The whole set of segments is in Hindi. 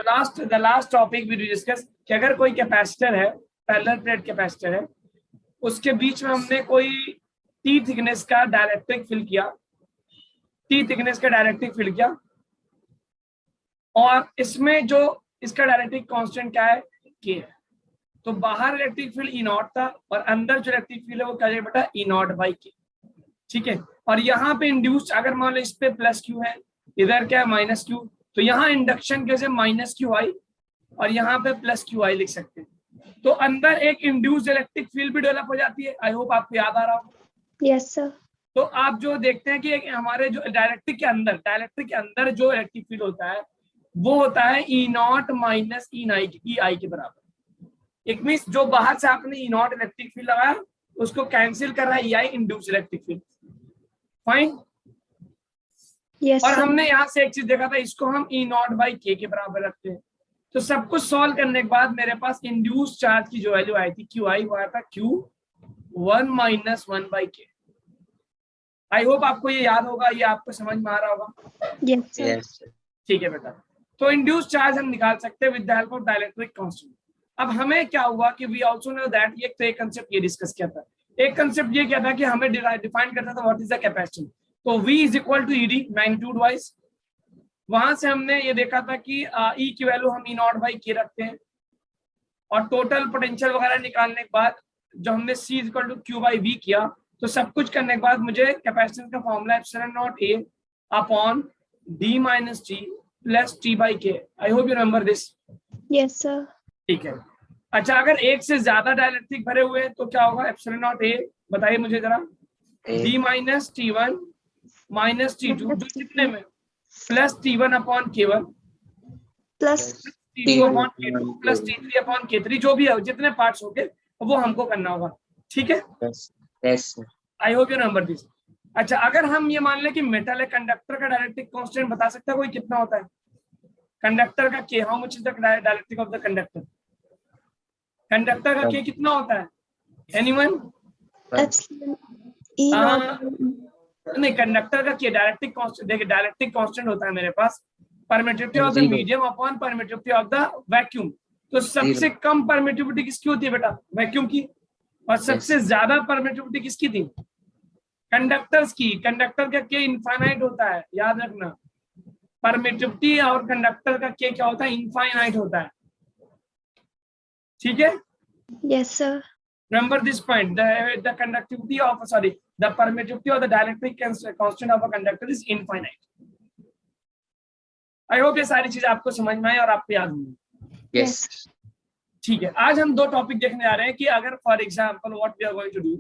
The last topic we discuss कि अगर कोई कैपेसिटर है, पैरेलल प्लेट कैपेसिटर है, उसके बीच में हमने कोई टी थिकनेस का डाइलेक्ट्रिक फिल किया, और इसमें जो इसका डाइलेक्ट्रिक कांस्टेंट क्या है, के है। तो बाहर इलेक्ट्रिक फील्ड ई नॉट था और अंदर जो इलेक्ट्रिक फील्ड है वो क्या है बेटा, ई नॉट बाई के। ठीक है, और यहाँ पे इंड्यूस्ड, अगर मान लो इस पे प्लस क्यू है, इधर क्या है माइनस क्यू, तो यहाँ इंडक्शन कैसे माइनस क्यू आई और यहाँ पे प्लस क्यू आई लिख सकते हैं। तो अंदर एक इंड्यूस्ड इलेक्ट्रिक फील्ड भी डेवलप हो जाती है। आई होप आपको याद आ रहा हो। Yes sir. तो आप जो देखते हैं कि हमारे जो डायलेक्ट्रिक के अंदर जो इलेक्ट्रिक फील्ड होता है वो होता है ई नॉट माइनस ई आई के बराबर। इट मींस जो बाहर से आपने ई नॉट इलेक्ट्रिक फील्ड लगाया उसको कैंसिल कर रहा है E I induced electric field. Fine. Yes और सर। हमने यहाँ से एक चीज देखा था, इसको हम ई नॉट बाई के बराबर रखते हैं। तो सब कुछ सॉल्व करने के बाद मेरे पास इंड्यूस चार्ज की जो वैल्यू आई थी क्यू आई, वो आया था क्यू 1 - 1 के। आई होप आपको ये याद होगा, ये आपको समझ में आ रहा होगा। Yes sir. ठीक है बेटा। तो इंड्यूस चार्ज हम निकाल सकते हैं with the help of dielectric constant. अब हमें क्या हुआ कि वी आल्सो नो दैट, ये तो एक कांसेप्ट ये डिस्कस किया था, एक कांसेप्ट ये क्या था कि हमें डिफाइन करना था व्हाट इज द कैपेसिटेंस। तो V is equal to E D magnitude wise. वहां से हमने ये देखा था कि E की वैल्यू हम ई नॉट बाई के रखते हैं, और टोटल पोटेंशियल वगैरह निकालने के बाद जो हमने C is equal to Q by V किया, तो सब कुछ करने के बाद मुझे कैपेसिटेंस का formula epsilon nought A upon D minus T plus T by K. I hope you remember this. Yes sir. ठीक है। अच्छा, अगर एक से ज्यादा डाइलेक्ट्रिक भरे हुए हैं तो क्या होगा, एप्सिलॉन नॉट A, बताइए मुझे जरा। D minus T1 minus T2 जो कितने में plus T1 upon K1 plus T2 upon K2 plus T3 upon K3, जो भी है जितने पार्ट्स होंगे वो हमको करना होगा। ठीक है। Yes sir. I hope you remember this. अच्छा, अगर हम ये मान लें कि मेटल है, कंडक्टर का डाइलेक्ट्रिक कांस्टेंट बता सकता है कोई कितना होता है? कंडक्टर का के, how much is the dielectric of the conductor? Conductor का के कितना होता है? एनीवन? नहीं, कंडक्टर का के डाइलेक्ट्रिक कांस्टेंट, देखिए डाइलेक्ट्रिक कांस्टेंट होता है मेरे पास permittivity of the medium upon permittivity of the vacuum. तो सबसे कम परमिटिविटी किसकी होती है बेटा? वैक्यूम की। और सबसे ज्यादा परमिटिविटी किसकी थी? कंडक्टर्स की। कंडक्टर का के इनफाइनाइट होता है, याद रखना। परमिटिविटी और कंडक्टर का के क्या होता है? इनफाइनाइट होता है। ठीक है। Yes sir. Remember this point. The conductivity of the permittivity of the dielectric constant of a conductor is infinite. I hope ये सारी चीजें आपको समझ में आए और आपको याद होंगी। यस। ठीक है। आज हम दो टॉपिक देखने जा रहे हैं कि अगर for example what we are going to do.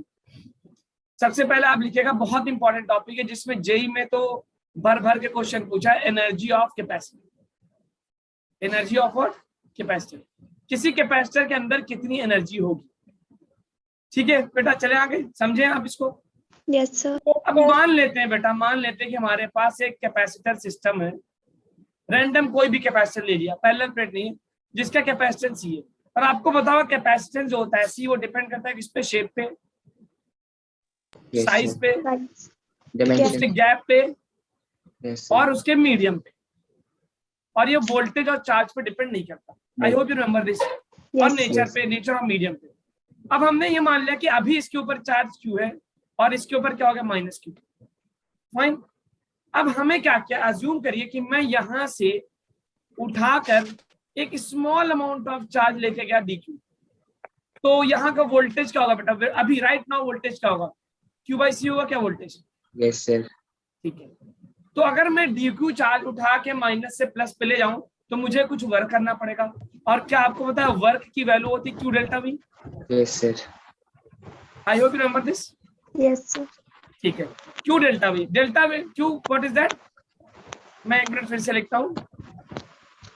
सबसे पहले आप लिखिएगा, बहुत इंपॉर्टेंट टॉपिक है जिसमें जेई में तो भर के क्वेश्चन पूछा है, energy of capacitor. Energy of what? Capacitor. किसी कैपेसिटर के अंदर कितनी एनर्जी होगी। ठीक है बेटा, चले आगे, समझे आप इसको? Yes sir. तो अब मान लेते हैं बेटा, मान लेते हैं कि हमारे पास एक कैपेसिटर सिस्टम है, रैंडम कोई भी कैपेसिटर ले लिया, पैरेलल प्लेट नहीं है, जिसका कैपेसिटेंस C है। और आपको बताओ कैपेसिटेंस जो होता है C, वो डिपेंड करता है किस पे? शेप पे, साइज पे, उसके गैप पे, और उसके मीडियम पे। और ये वोल्टेज और चार्ज पे डिपेंड नहीं करता। आई होप यू रिमेंबर दिस। और नेचर पे, नेचर और मीडियम पे। अब हमने ये मान लिया कि अभी इसके ऊपर चार्ज क्यू है और इसके ऊपर क्या हो गया? Minus Q. फाइन। अब हमें क्या क्या अज्यूम करिए कि मैं यहां से उठाकर एक स्मॉल अमाउंट ऑफ चार्ज लेके गया डी क्यू, तो यहाँ का वोल्टेज क्या होगा बेटा? अभी राइट नाउ वोल्टेज क्या होगा? क्यू बाई सी होगा क्या वोल्टेज? Yes sir. ठीक है। तो अगर मैं डी क्यू चार्ज उठा के माइनस से प्लस पे ले जाऊं तो मुझे कुछ वर्क करना पड़ेगा। और क्या आपको पता है वर्क की वैल्यू होती है Q delta we? Yes sir. I hope you remember this. Yes sir. ठीक है। Q delta we, Q what is that? मैं एक मिनट फिर से लिखता हूं,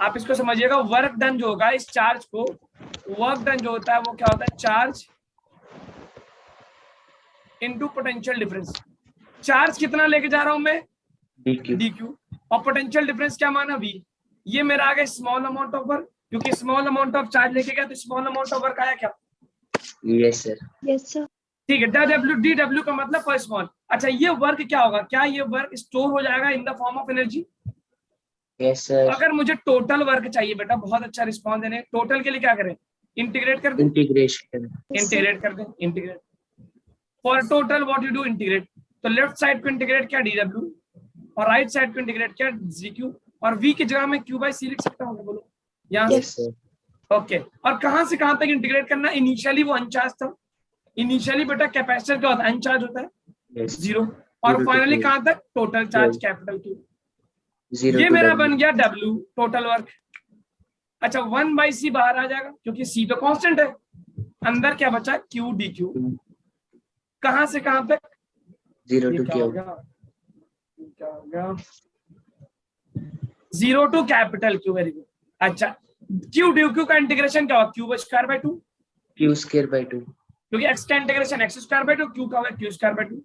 आप इसको समझिएगा। वर्क डन जो होगा इस चार्ज को, वर्क डन जो होता है वो क्या होता है? Charge into potential difference. Charge कितना लेके जा रहा हूं मैं? D Q. और पोटेंशियल डिफरेंस क्या माना? वी। ये मेरा आ गया स्मॉल अमाउंट ऑफ वर्क, क्योंकि स्मॉल अमाउंट ऑफ चार्ज लेके गया तो स्मॉल अमाउंट ऑफ वर्क आया क्या? Yes sir. Yes sir. ठीक है। डब्ल्यू का मतलब पर स्मॉल। अच्छा, ये वर्क क्या होगा? क्या ये वर्क स्टोर हो जाएगा इन the form of energy? Yes, sir. अगर मुझे टोटल वर्क चाहिए बेटा, बहुत अच्छा रिस्पॉन्स देने, टोटल के लिए क्या करें, इंटीग्रेट कर दें, Integration. इंटीग्रेट कर दें, integrate for total what you do, integrate. तो लेफ्ट साइड को इंटीग्रेट किया dw और राइट साइड को इंटीग्रेट किया gq, और v की जगह में q बाई सी लिख सकता हूँ, बोलो यहाँ Yes, sir. ओके। और कहां से कहां तक इंटीग्रेट करना, इनिशियली वो अनचार्ज था, इनिशियली बेटा कैपेसिटर क्या होता है, अनचार्ज होता है, Yes. 0, और 0 to फाइनली 2. कहां तक, total charge Yes. Capital Q। 0 ये to मेरा W. बन गया W टोटल वर्क। अच्छा 1/c बाहर आ जाएगा क्योंकि c तो कांस्टेंट है, अंदर क्या बचा, Q dq, कहां से कहां तक, 0 ये to क्या हो Q. गया, ये क्या हो गया, 0 to capital Q, very good. अच्छा Q dq का इंटीग्रेशन क्या होगा, Q square by 2, Q square by 2. क्योंकि x का integration x square by 2, Q का होगा Q स्क्वायर बाय 2।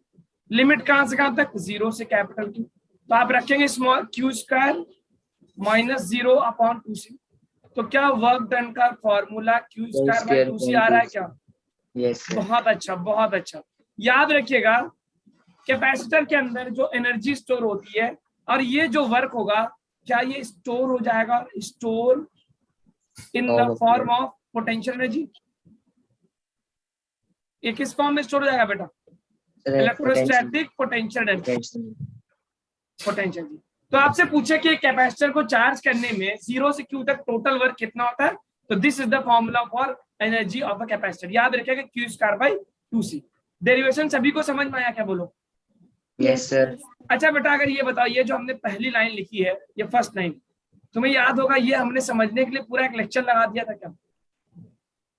लिमिट कहां से कहां तक, 0 से कैपिटल Q, तो आप रखेंगे small Q square minus 0 upon 2c। तो क्या वर्क डन का formula Q square by 2c आ रहा है क्या, Yes, sir. बहुत अच्छा, बहुत अच्छा। याद रखिएगा कैपेसिटर के अंदर जो एनर्जी स्टोर होती है और ये जो वर्क होगा, क्या ये स्टोर हो जाएगा, store in the Form of form of potential energy. ये किस फॉर्म में स्टोर हो जाएगा बेटा, Sir, electrostatic potential energy, potential. Potential जी। तो आपसे पूछे कि कैपेसिटर को चार्ज करने में 0 से Q तक टोटल वर्क कितना होता है, तो this is the formula for energy of a capacitor. याद रखिएगा Q square by 2c। Derivation सभी को समझ में आया क्या, बोलो। Yes, sir. अच्छा बेटा अगर ये बताओ, ये जो हमने पहली लाइन लिखी है, ये फर्स्ट लाइन, तुम्हें याद होगा ये हमने समझने के लिए पूरा एक लेक्चर लगा दिया था क्या,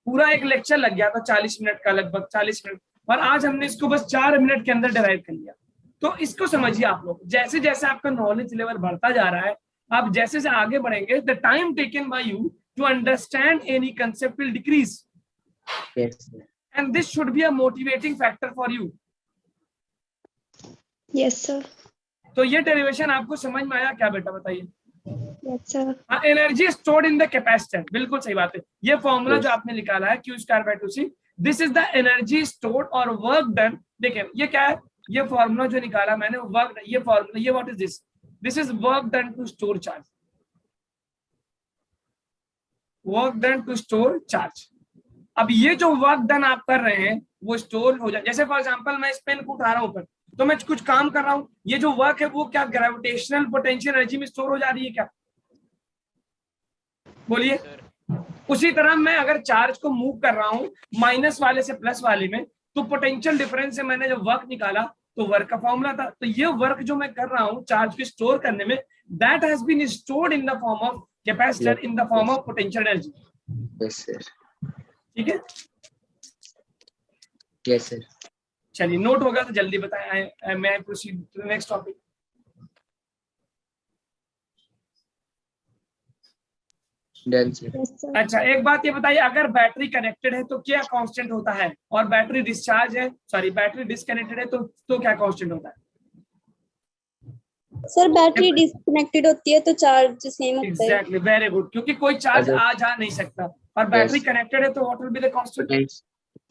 पूरा एक लेक्चर लग गया था 40 मिनट का, लगभग 40 मिनट, और आज हमने इसको बस 4 मिनट के अंदर डिराइव कर लिया। तो इसको समझिए आप लोग, जैसे जैसे आपका नॉलेज लेवल बढ़ता जा रहा है, आप जैसे जैसे आगे बढ़ेंगे, the time taken by you to understand any concept will decrease, Yes, sir. And this should be a motivating factor for you. Yes, sir. तो ये डेरिवेशन आपको समझ में आया क्या बेटा, बताइए। Yes, sir. Energy stored in the capacitor, बिल्कुल सही बात है। ये फॉर्मूला Yes. जो आपने निकाला है Q square by 2c, this is the energy stored और वर्क डन। देखिए ये क्या है, ये फॉर्मूला जो निकाला मैंने, वर्क, ये फॉर्मूला, ये what is this, this is work done to store charge, work done to store charge. अब ये जो वर्क डन आप कर रहे हैं वो स्टोर हो जाए, जैसे फॉर एग्जांपल मैं इस पेन को उठा रहा हूं ऊपर, तो मैं कुछ काम कर रहा हूं, ये जो वर्क है वो क्या ग्रेविटेशनल पोटेंशियल एनर्जी में स्टोर हो जा रही है क्या, बोलिए। उसी तरह मैं अगर चार्ज को मूव कर रहा हूं माइनस वाले से प्लस वाले में, तो पोटेंशियल डिफरेंस से मैंने जब वर्क निकाला तो वर्क का फॉर्मूला था। तो ये वर्क जो मैं कर रहा हूं चार्ज को स्टोर करने में, that has been stored in the form of capacitor, in the form of potential energy. Yes, sir. ठीक है, Yes, sir. चलिए नोट होगा तो जल्दी बताएं, मैं proceed to next topic. Done, sir. Yes, sir. अच्छा एक बात ये बताइए, अगर बैटरी कनेक्टेड है तो क्या कांस्टेंट होता है, और बैटरी डिस्चार्ज है, सॉरी बैटरी डिस्कनेक्टेड है तो क्या कांस्टेंट होता है। सर बैटरी डिस्कनेक्टेड होती है तो चार्ज सेम होता है। एग्जैक्टली, वेरी गुड, क्योंकि कोई चार्ज अगर- आ जा नहीं सकता, और बैटरी Yes. कनेक्टेड है तो what will be the constant, Potential.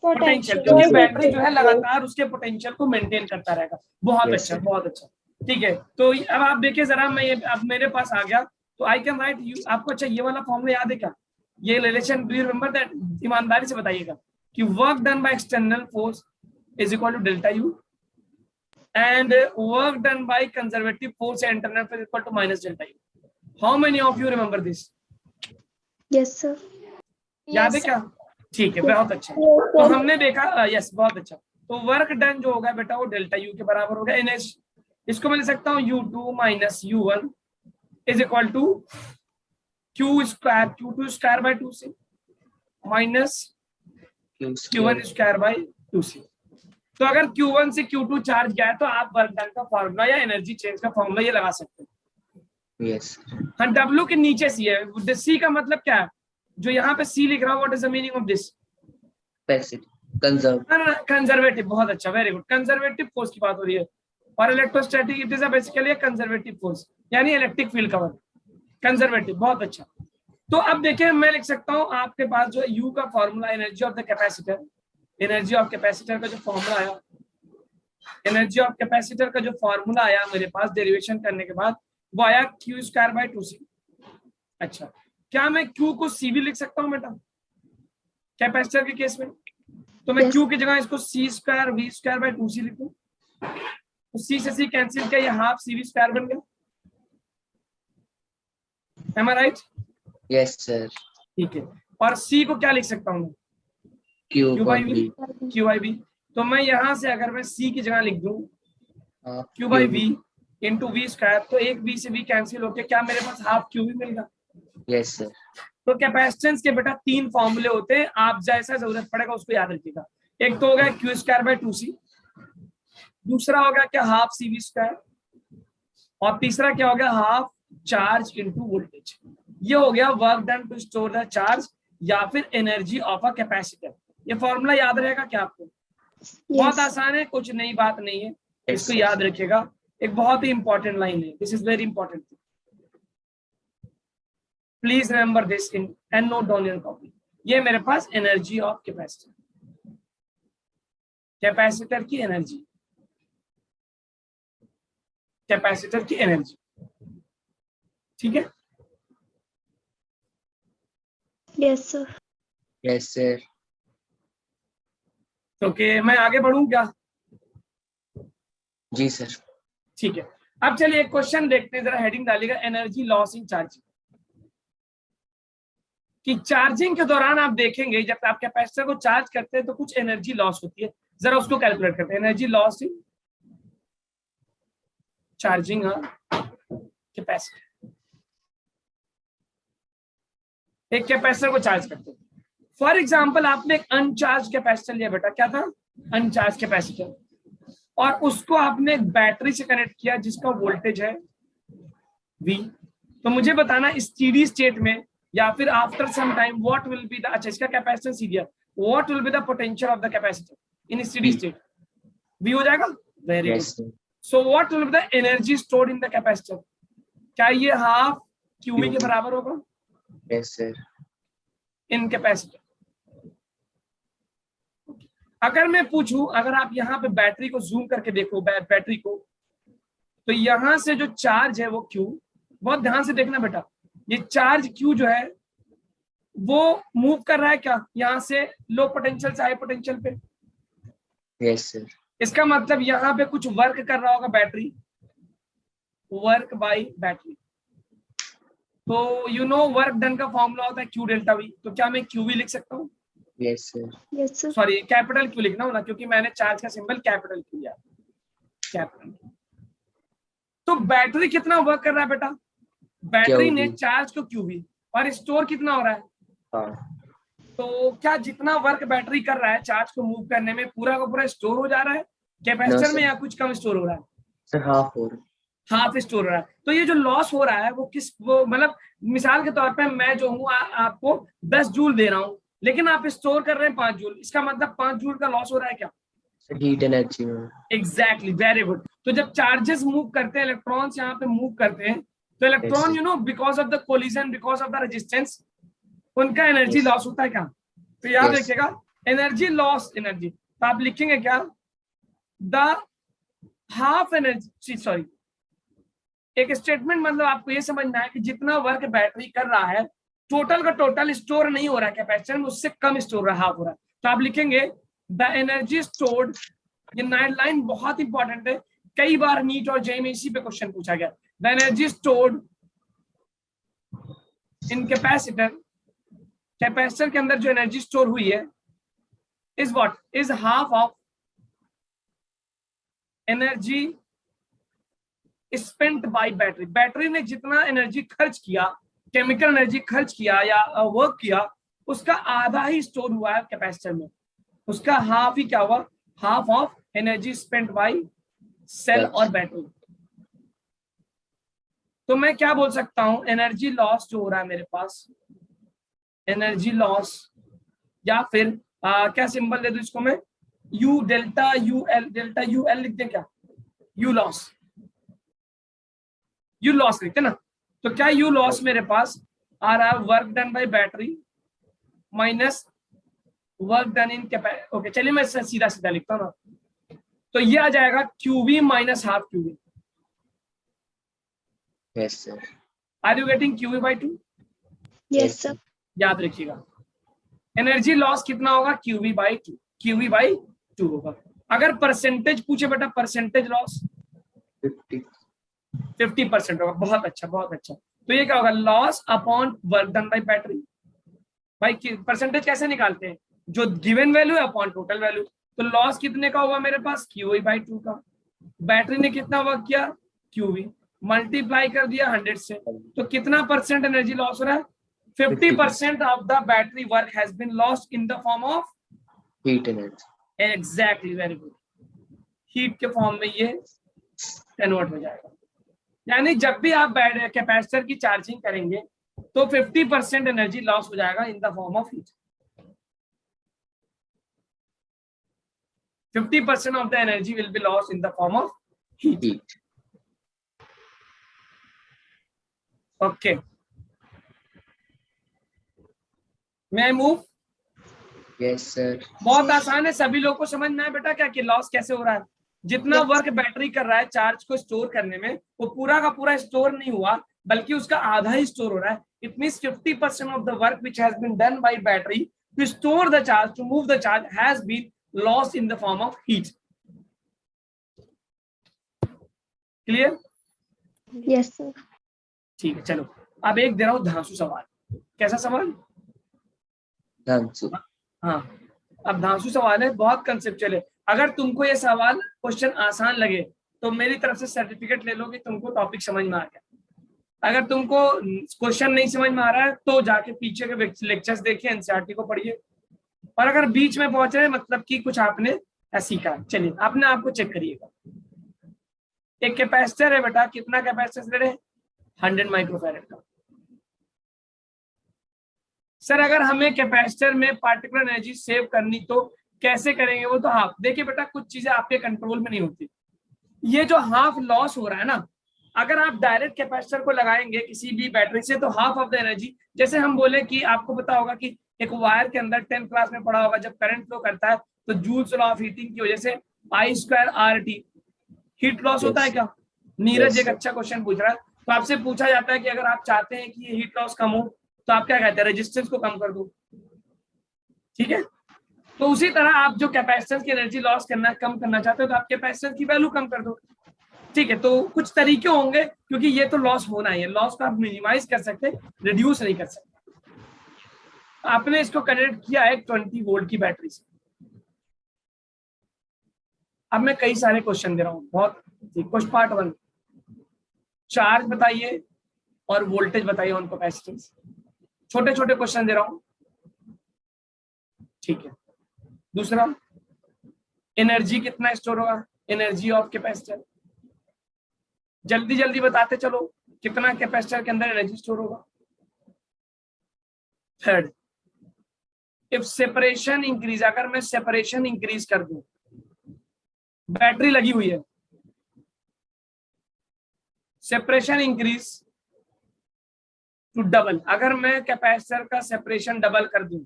Potential, क्योंकि बैटरी जो है लगातार उसके पोटेंशियल को मेंटेन करता रहेगा। बहुत Yes, अच्छा, sir. बहुत अच्छा। ठीक है, तो अब आप देखिए जरा, मैं ये अब मेरे पास आ गया, तो आई कैन राइट यू, आपको अच्छा ये वाला फॉर्मूला याद है क्या, ये relation do you remember that, ईमानदारी से बताइएगा कि work done by external force is equal to delta U, and work done by conservative force internal force equal to minus delta U. How many of you remember this, Yes, sir. याद है क्या, ठीक है, बहुत अच्छा। तो हमने देखा, यस बहुत अच्छा, तो वर्क डन जो होगा बेटा वो डेल्टा यू के बराबर होगा, एनएच, इसको मैं लिख सकता हूँ U2 minus U1 is equal to Q square, Q2 square by 2c minus Q Q1 square. Square by 2c। तो अगर Q1 से Q2 चार्ज गया है तो आप वर्क डन का फॉर्मूला या एनर्जी चेंज का फॉर्मूला ये लगा सकते हैं। Yes. हाँ, W के नीचे C है, C का मतलब क्या है, जो यहाँ पे C लिख रहा हूँ, what is the meaning of this, Capacity. Conserve. Conservative, बहुत अच्छा, वेरी गुड, कंजर्वेटिव फोर्स की बात हो रही है, और electrostatic it is basically conservative force, यानी इलेक्ट्रिक फील्ड का वर्क, कंजर्वेटिव, बहुत अच्छा। तो अब देखिए मैं लिख सकता हूँ आपके पास जो U का formula, energy of the capacitor, energy of capacitor का जो फॉर्मूला आया, एनर्जी ऑफ कैपेसिटर का जो फॉर्मूला आया मेरे पास डेरिवेशन करने के बाद, वो आया क्यू स्क्वायर बाय 2c। अच्छा, क्या मैं क्यू को सी भी लिख सकता हूँ बेटा कैपेसिटर के केस में? तो मैं Yes. क्यू की जगह इसको C square V square by 2c लिखूं, तो सी से सी कैंसिल किया, ये हाफ सी वी स्क्वायर बन गया। Am I right? Yes, sir. ठीक है, और सी को क्या लिख सकता हूँ? Q Q by by V. V, Q by V. तो मैं यहाँ से अगर मैं सी की जगह लिख दूं Q by V into V square, तो एक वी से वी कैंसिल होके क्या मेरे पास हाफ क्यू भी मिलेगा? Yes, sir. तो कैपेसिटेंस के बेटा 3 फॉर्मूले होते हैं, आप जैसा जरूरत पड़ेगा उसको याद रखिएगा। एक तो हो गया क्यू स्क्वायर बाय 2c, दूसरा हो गया क्या हाफ सी वी स्क्वायर, और तीसरा क्या हो गया हाफ चार्ज इनटू वोल्टेज। ये हो गया work done to store the charge या फिर एनर्जी ऑफ अ कैपेसिटर। ये फॉर्मूला याद रहेगा क्या आपको? बहुत Yes. आसान है, कुछ नई बात नहीं है, Yes, इसको sir. याद रखिएगा। एक बहुत ही इंपॉर्टेंट लाइन है, this is very important, please remember this in and note down your copy. ये मेरे पास एनर्जी ऑफ कैपेसिटर, कैपेसिटर की एनर्जी, कैपेसिटर की एनर्जी, ठीक है? Yes, sir. Yes, sir. Okay, मैं आगे बढ़ूं क्या? जी सर। ठीक है, अब चलिए एक क्वेश्चन देखते हैं, जरा हेडिंग डालिएगा एनर्जी लॉस इन चार्जिंग। कि चार्जिंग के दौरान आप देखेंगे जब आप कैपेसिटर को चार्ज करते हैं तो कुछ एनर्जी लॉस होती है, जरा उसको कैलकुलेट करते हैं। Energy loss in charging capacitor, एक कैपेसिटर को चार्ज करते हैं। फॉर एग्जाम्पल आपने एक अनचार्ज कैपेसिटर लिया बेटा, क्या था? अनचार्ज कैपेसिटर, और उसको आपने एक बैटरी से कनेक्ट किया जिसका वोल्टेज है V। तो मुझे बताना स्टेडी स्टेट में या फिर after some time what will be the, अच्छा इसका कैपेसिटेंस ही दिया, what will be the potential of the capacitor in steady state? V हो जाएगा। Very Yes, good. sir. So what will be the energy stored in the capacitor? क्या ये हाफ QV के बराबर होगा Yes, sir. इन कैपेसिटर? अगर मैं पूछूं, अगर आप यहाँ पे बैटरी को जूम करके देखो बैटरी को, तो यहां से जो चार्ज है वो Q, बहुत ध्यान से देखना बेटा, ये चार्ज Q जो है वो मूव कर रहा है क्या यहाँ से लो पोटेंशियल से हाई पोटेंशियल पे? Yes, sir. इसका मतलब यहाँ पे कुछ वर्क कर रहा होगा बैटरी, वर्क बाय बैटरी। तो यू नो वर्क डन का फॉर्मूला होता है Q डेल्टा V। तो क्या मैं QV लिख सकता हूँ? Yes, sir. Yes, sir. Sorry capital Q लिखना हो ना, क्योंकि मैंने चार्ज का सिंबल कैपिटल Q लिया, कैपिटल। तो बैटरी कितना वर्क कर रहा है बेटा? बैटरी ने चार्ज को QV, और स्टोर कितना हो रहा है? हाँ। तो क्या जितना वर्क बैटरी कर रहा है चार्ज को मूव करने में पूरा का पूरा स्टोर हो जा रहा है कैपेसिटर में, या कुछ कम स्टोर हो रहा है? सर हाफ हो रहा। हाफ स्टोर हो रहा है। तो ये जो लॉस हो रहा है वो किस, वो मतलब मिसाल के तौर पे मैं जो हूँ आपको 10 जूल दे रहा हूँ, लेकिन आप स्टोर कर रहे हैं 5 जूल, इसका मतलब 5 जूल का लॉस हो रहा है क्या? हीट एनर्जी में। Exactly, very good. तो जब चार्जेस मूव करते हैं, इलेक्ट्रॉन्स यहाँ पे मूव करते हैं, तो electron you know because of the collision, because of the resistance, उनका एनर्जी लॉस होता है क्या? तो याद रखिएगा एनर्जी लॉस, एनर्जी, तो आप लिखेंगे क्या? द हाफ एनर्जी, सॉरी एक स्टेटमेंट, मतलब आपको ये समझना है कि जितना वर्क बैटरी कर रहा है टोटल का टोटल स्टोर नहीं हो रहा है कैपेसिटर में, उससे कम स्टोर रहा, हाफ हो रहा है। तो आप लिखेंगे द एनर्जी स्टोर्ड, ये नाइट लाइन बहुत इंपॉर्टेंट है, कई बार नीट और जेईई में इसी पे क्वेश्चन पूछा गया। The energy stored in capacitor, capacitor के अंदर जो एनर्जी स्टोर हुई है is what, is half of energy spent bye battery. Battery ने जितना एनर्जी खर्च किया, केमिकल एनर्जी खर्च किया या वर्क किया, उसका आधा ही स्टोर हुआ है कैपेसिटर में, उसका हाफ ही क्या हुआ, half of energy spent by cell और बैटरी। तो मैं क्या बोल सकता हूं, एनर्जी लॉस जो हो रहा है मेरे पास, एनर्जी लॉस, या फिर क्या सिंबल दे दूं इसको मैं, यू डेल्टा यू एल लिख दें क्या? यू लॉस, यू लॉस लिखते ना। तो क्या यू लॉस मेरे पास आ रहा है work done by battery minus work done in capacitor. Okay चलिए मैं सीधा सीधा लिखता हूँ ना, तो ये आ जाएगा QV minus half QV। Yes, sir. Are you getting QV by 2? Yes, sir. याद रखिएगा, एनर्जी लॉस कितना होगा? QV by 2, QV by 2 होगा। अगर परसेंटेज पूछे बेटा, परसेंटेज लॉस 50. 50% होगा। बहुत अच्छा, बहुत अच्छा। तो ये क्या होगा? Loss upon work done by battery. भाई परसेंटेज कैसे निकालते हैं? जो गिवन वैल्यू है अपॉन टोटल वैल्यू। तो लॉस कितने का होगा मेरे पास? QV by 2 का। बैटरी ने कितना वर्क किया? QV मल्टीप्लाई कर दिया 100 से, तो कितना परसेंट एनर्जी लॉस हो रहा है? 50% of the battery work has been lost in the form of Heat energy. Exactly, very good, heat के फॉर्म में ये कन्वर्ट हो जाएगा। यानी जब भी आप कैपेसिटर की चार्जिंग करेंगे तो 50% एनर्जी लॉस हो जाएगा इन the form of heat. 50% of the energy will be lost in the form of heat. Heat. Okay. May I move? Yes, sir. बहुत आसान है, सभी लोगों को समझ में आया बेटा क्या कि लॉस कैसे हो रहा है? जितना Yes. वर्क बैटरी कर रहा है चार्ज को स्टोर करने में, वो पूरा का पूरा स्टोर नहीं हुआ, बल्कि उसका आधा ही स्टोर हो रहा है। It means 50% of the work which has been done by battery to store the charge, to move the charge, has been lost in the form of heat. Clear? Yes, sir. ठीक है, चलो अब एक दे रहा हूं धांसू सवाल। कैसा सवाल? Dhansu. हाँ, अब धांसू सवाल है, बहुत कंसेप्चुअल है। अगर तुमको ये सवाल क्वेश्चन आसान लगे तो मेरी तरफ से सर्टिफिकेट ले लो कि तुमको टॉपिक समझ में आ गया। अगर तुमको क्वेश्चन नहीं समझ में आ रहा है तो जाके पीछे के लेक्चर्स देखिए, एनसीईआरटी को पढ़िए। और अगर बीच में पहुंच रहे मतलब कि कुछ आपने सीखा, चलिए अपने आप को चेक करिएगा। एक कैपेसिटर है बेटा, कितना कैपेसिटर है? 100 माइक्रोफैरेड का। सर अगर हमें कैपेसिटर में पार्टिकुलर एनर्जी सेव करनी तो कैसे करेंगे? वो तो हाफ। देखिए बेटा, कुछ चीजें आपके कंट्रोल में नहीं होती। ये जो हाफ लॉस हो रहा है ना, अगर आप डायरेक्ट कैपेसिटर को लगाएंगे किसी भी बैटरी से तो हाफ ऑफ द एनर्जी, जैसे हम बोले कि आपको पता होगा कि एक वायर के अंदर 10th क्लास में पढ़ा होगा, जब करंट फ्लो करता है तो जूल्स लॉ ऑफ हीटिंग की वजह से I²RT हीट लॉस होता है क्या? नीरज एक अच्छा क्वेश्चन पूछ रहा है। तो आपसे पूछा जाता है कि अगर आप चाहते हैं कि ये हीट लॉस कम हो तो आप क्या कहते हैं? रेजिस्टेंस को कम कर दो। ठीक है, तो उसी तरह आप जो कैपेसिटेंस की एनर्जी लॉस करना कम करना चाहते हो तो आप कैपेसिटेंस की वैल्यू कम कर दो। ठीक है, तो कुछ तरीके होंगे, क्योंकि ये तो लॉस होना ही है। लॉस को आप मिनिमाइज कर सकते, रिड्यूस नहीं कर सकते। आपने इसको कनेक्ट किया है 20 वोल्ट की बैटरी से। अब मैं कई सारे क्वेश्चन दे रहा हूँ, बहुत। क्वेश्चन पार्ट 1, चार्ज बताइए और वोल्टेज बताइए ऑन कैपेसिटेंस। छोटे छोटे क्वेश्चन दे रहा हूँ, ठीक है। दूसरा, एनर्जी कितना स्टोर होगा? Energy of capacitor. जल्दी जल्दी बताते चलो, कितना कैपेसिटर के अंदर एनर्जी स्टोर होगा? थर्ड, इफ सेपरेशन इंक्रीज, अगर मैं सेपरेशन इंक्रीज कर दूं, बैटरी लगी हुई है, सेपरेशन इंक्रीज टू डबल, अगर मैं कैपेसिटर का सेपरेशन डबल कर दूं,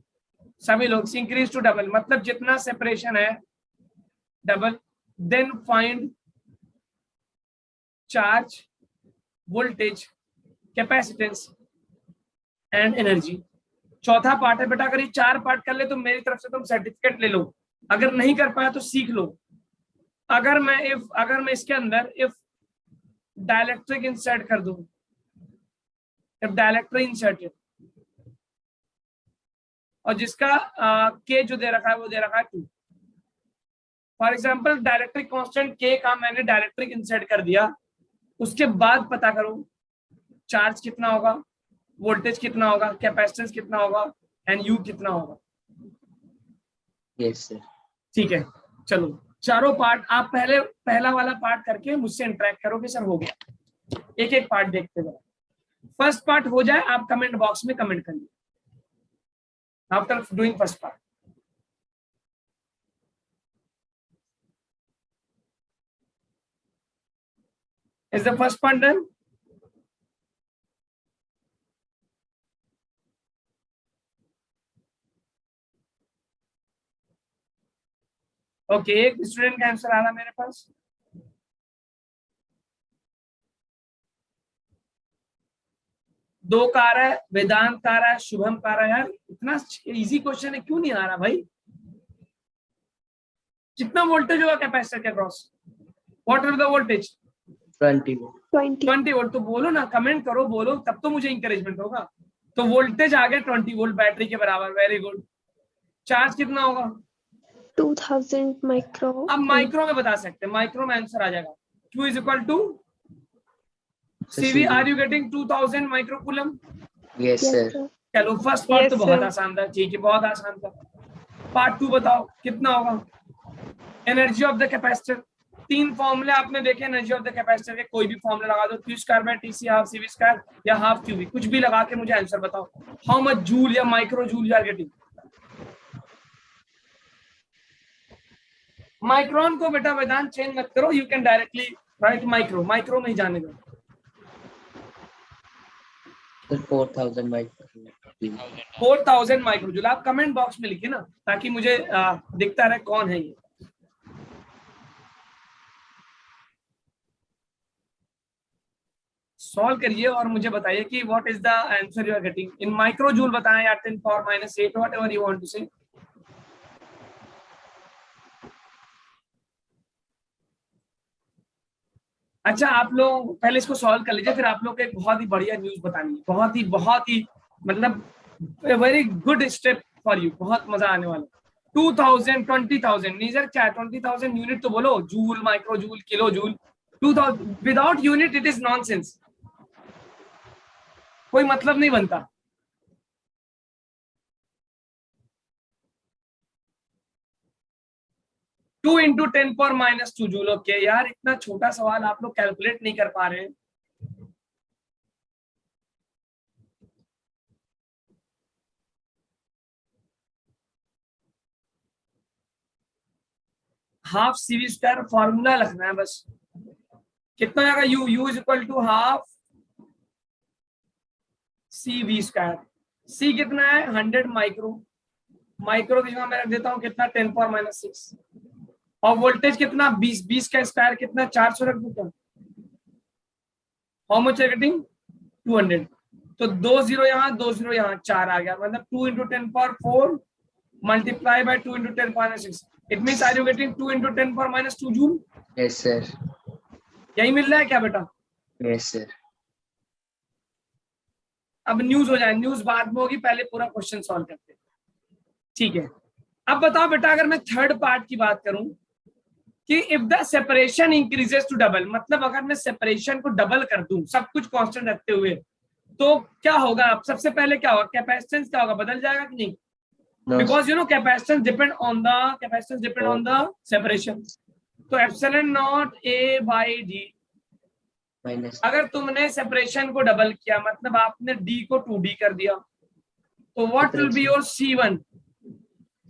सभी लोग इंक्रीज टू डबल मतलब जितना सेपरेशन है double, then find charge, voltage, capacitance and energy. चौथा पार्ट है बेटा, अगर ये 4 पार्ट कर ले तो मेरी तरफ से तुम सर्टिफिकेट ले लो, अगर नहीं कर पाया तो सीख लो। अगर मैं इसके अंदर इफ डाइलेक्ट्रिक इंसर्ट कर दूं, इफ डाइलेक्ट्रिक इंसर्टेड, और जिसका के जो दे रखा है वो दे रखा है 2। फॉर एग्जाम्पल डाइलेक्ट्रिक कांस्टेंट के का मैंने डाइलेक्ट्रिक इंसर्ट कर दिया, उसके बाद पता करो चार्ज कितना होगा, वोल्टेज कितना होगा, कैपेसिटेंस कितना होगा एंड यू कितना होगा। Yes, sir. ठीक है, चलो चारों पार्ट आप पहला वाला पार्ट करके मुझसे इंटरेक्ट करो कि सर हो गया। एक एक पार्ट देखते हुए, फर्स्ट पार्ट हो जाए आप कमेंट बॉक्स में कमेंट करिए after doing first part. Is the first part done? Okay, एक स्टूडेंट का आंसर आ रहा मेरे पास। 2 का आ रहा है, वेदांत का आ रहा है, शुभम का आ रहा है। यार इतना इजी क्वेश्चन है, क्यों नहीं आ रहा भाई? कितना वोल्टेज होगा कैपेसिटर के across? What are the voltage? 20 20. 20 volt. तो बोलो ना, कमेंट करो, बोलो, तब तो मुझे इंकरेजमेंट होगा। तो वोल्टेज आ गया 20 वोल्ट बैटरी के बराबर। Very good. चार्ज कितना होगा? 2000 micro. अब माइक्रो में बता सकते हैं, माइक्रो में आंसर आ जाएगा। Q is equal to CV। Are you getting 2000 micro coulomb? Yes, Yes, sir. sir. चलो फर्स्ट पार्ट Yes, तो बहुत sir. आसान था, ठीक है, बहुत आसान था। पार्ट 2 बताओ कितना होगा? Energy of the capacitor. 3 फॉर्मूले आपने देखे एनर्जी ऑफ द कैपेसिटर के, कोई भी फॉर्मूला लगा दो, Q square by TC half CV square या हाफ QV, कुछ भी लगा के मुझे आंसर बताओ। हाउ मच जूल या micro joule you are getting? Micron को बेटा वेदांत चेंज मत करो, you can directly write micro, micro में ही जाने दो। Sir, 4000 micro. 4000 micro joule. आप कमेंट बॉक्स में लिखिए ना, ताकि मुझे दिखता रहे कौन है ये। सॉल्व करिए और मुझे बताइए कि what is the answer you are getting in micro joule. बताएं या 10 power -8 whatever you want to say. अच्छा, आप लोग पहले इसको सॉल्व कर लीजिए, फिर आप लोग को एक बहुत ही बढ़िया न्यूज बतानी है, बहुत ही मतलब very good step for you, बहुत मजा आने वाला। 2000 20,000 नीजर क्या है? 20,000 यूनिट तो बोलो, joule, micro joule, kilo joule. 2000 without unit it is nonsense, कोई मतलब नहीं बनता। Two into 10 power -2 joule. Okay यार, इतना छोटा सवाल आप लोग कैलकुलेट नहीं कर पा रहे हैं। हाफ CV स्क्वायर फॉर्मूला लिखना है बस। कितना जाएगा? U is equal to half CV square. C कितना है? 100 माइक्रो। माइक्रो की जगह मैं रख देता हूँ कितना? 10 पावर -6। और वोल्टेज कितना? 20 का स्क्वायर कितना? 400 रख दूं। How much getting? 200। तो 2 0 यहाँ, 2 0 यहाँ, 4 आ गया, मतलब 2 into 10 power 4 multiply by 2 into 10 power -6। It means are you getting 2 into 10 power -2 joule? Yes, sir. यही मिल रहा है क्या बेटा? Yes, sir. अब न्यूज हो जाए, न्यूज बाद में होगी, पहले पूरा क्वेश्चन सॉल्व करते हैं, ठीक है। अब बताओ बेटा, अगर मैं थर्ड पार्ट की बात करूं कि if the separation increases to double, मतलब अगर मैं सेपरेशन को डबल कर दूं सब कुछ कांस्टेंट रखते हुए, तो क्या होगा? अब सबसे पहले क्या होगा? कैपेसिटेंस क्या होगा? बदल जाएगा कि नहीं? No, because you know capacitance depend on the separation. तो epsilon nought A by D। minus. अगर तुमने सेपरेशन को डबल किया, मतलब आपने D को 2D कर दिया, तो what will be your C1?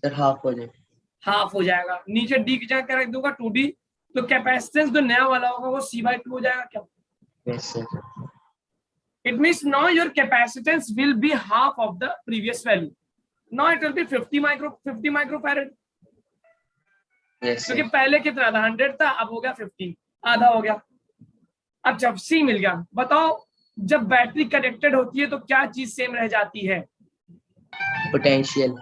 Sir, half हो जाए. हाफ हो जाएगा। नीचे D की जगह क्या रख दूंगा? 2D। तो कैपेसिटेंस जो नया वाला होगा वो C/2 हो जाएगा क्या? Yes, sir. It means now your capacitance will be half of the previous value. Now it will be 50 microfarad. Yes, क्योंकि sir. पहले कितना था? 100 था, अब हो गया 50, आधा हो गया। अब जब C मिल गया, बताओ जब बैटरी कनेक्टेड होती है तो क्या चीज सेम रह जाती है? Potential.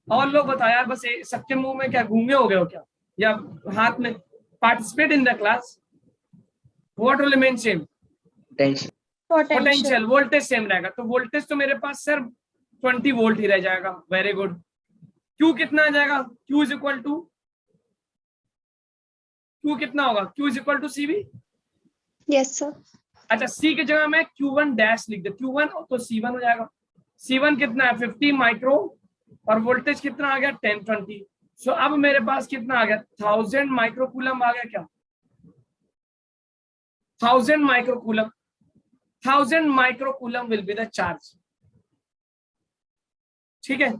और लोग बताओ यार, बस सबके मुंह में क्या गूंगे हो गए हो क्या, या हाथ में? Participate in the class. What will remain same? Potential. Potential. Voltage same रहेगा, तो वोल्टेज तो मेरे पास सिर्फ 20 वोल्ट ही रह जाएगा। Very good. Q कितना आ जाएगा? Q is equal to, Q कितना होगा? Q is equal to CV। Yes, sir. अच्छा, C की जगह मैं Q1 डैश लिख दे, Q1 तो C1 हो जाएगा। C1 कितना है? 50 माइक्रो, और वोल्टेज कितना आ गया? 1020। सो अब मेरे पास कितना आ गया? 1000 माइक्रो कूलम आ गया क्या? 1000 micro coulomb. 1000 micro coulomb will be the charge, ठीक है।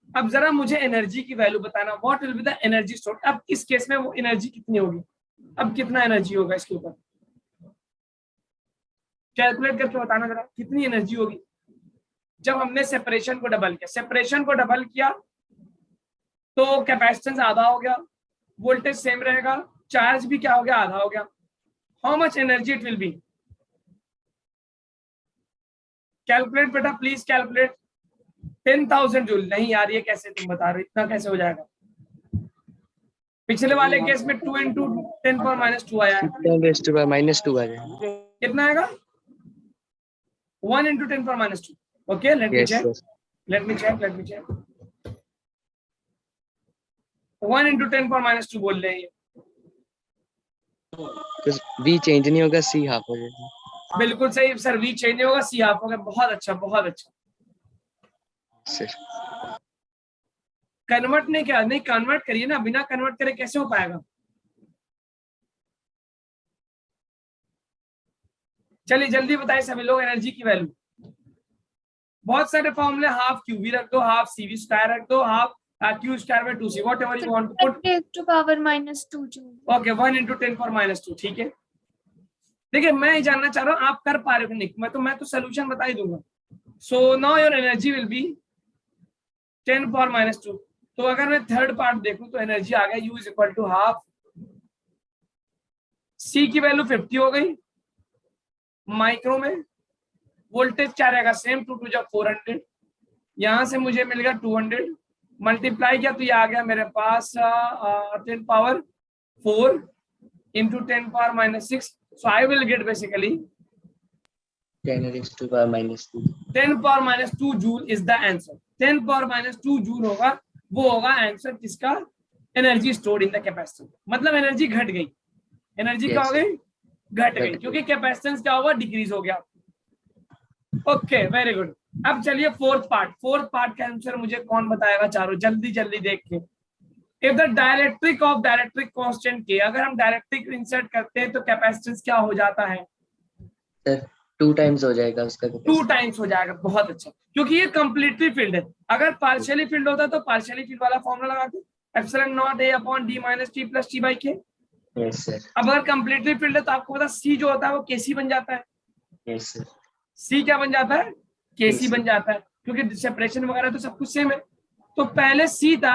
अब जरा मुझे एनर्जी की वैल्यू बताना, what will be the energy store. अब इस केस में वो एनर्जी कितनी होगी? अब कितना एनर्जी होगा इसके ऊपर? कैलकुलेट करके बताना जरा, कितनी एनर्जी होगी जब हमने सेपरेशन को डबल किया? सेपरेशन को डबल किया तो कैपेसिटेंस आधा हो गया, वोल्टेज सेम रहेगा, चार्ज भी क्या हो गया? आधा हो गया। How much energy it will be? Calculate बेटा प्लीज कैलकुलेट। 10,000 जूल। नहीं यार ये कैसे तुम बता रहे हो, इतना कैसे हो जाएगा? पिछले वाले केस में 2 इंटू 10 पावर माइनस 2 आया है, 10 raised to power minus 2 आ जाएगा। कितना आएगा? 1 into 10 power minus 2। Okay let me Yes, check, sir. Let me check. 1 into 10 power minus 2 बोल रहे हैं ये। Because V change नहीं होगा, C half हो जाएगा। बिल्कुल सही सर, वी चेंज नहीं होगा, सी हाफ होगा। बहुत अच्छा बहुत अच्छा। Sir. कन्वर्ट नहीं क्या, नहीं कन्वर्ट करिए ना, बिना कन्वर्ट करे कैसे हो पाएगा? चलिए जल्दी बताइए सभी लोग एनर्जी की वैल्यू। बहुत सारे फॉर्मूले, हाफ क्यू वी रख दो, हाफ सी वी स्क्वायर रख दो, half Q square by 2c, whatever you want to put. 10 to power minus 2 joule। Okay 1 into 10 power minus 2। ठीक है, देखिए मैं ये जानना चाह रहा हूँ आप कर पा रहे हो नहीं, मैं तो सोल्यूशन बता ही दूंगा। So now your energy will be 10 power minus 2। तो अगर मैं थर्ड पार्ट देखूं तो एनर्जी आ गया U is equal to half, C की वैल्यू 50 हो गई माइक्रो में, वोल्टेज क्या रहेगा सेम, 2 टू 400, यहां से मुझे मिल गया 200, मल्टीप्लाई किया तो ये आ गया मेरे पास 10 power 4 into 10 power minus 6। So I will get basically 10 raised to power minus 2। 10 power minus 2 joule is the answer. 10 power minus 2 joule होगा, वो होगा आंसर किसका? Energy stored in the capacitor. मतलब एनर्जी घट गई, एनर्जी क्या हो गई? घट गई, क्योंकि कैपेसिटेंस क्या होगा? डिक्रीज हो गया। Okay very good. अब चलिए फोर्थ पार्ट का आंसर मुझे कौन बताएगा चारों, जल्दी जल्दी देख के। इफ द डायरेक्ट्रिक ऑफ डायरेक्ट्रिक कांस्टेंट के, अगर हम डायरेक्ट्रिक इंसर्ट करते हैं तो कैपेसिटेंस क्या हो जाता है? सर 2 times हो जाएगा उसका। 2 टाइम्स हो जाएगा। बहुत अच्छा, क्योंकि ये कंप्लीटली फील्ड है। अगर पार्शियली फील्ड होता तो पार्शियली फील्ड वाला फॉर्मूला लगाते, epsilon not a upon D minus T plus T by के। Yes sir। अब अगर कंप्लीटली फील्ड है तो आपको पता सी जो होता है वो केसी बन जाता है। Yes sir। सी क्या बन जाता है? केसी KC बन जाता है, क्योंकि सेपरेशन वगैरह तो सब कुछ सेम है। तो पहले सी था,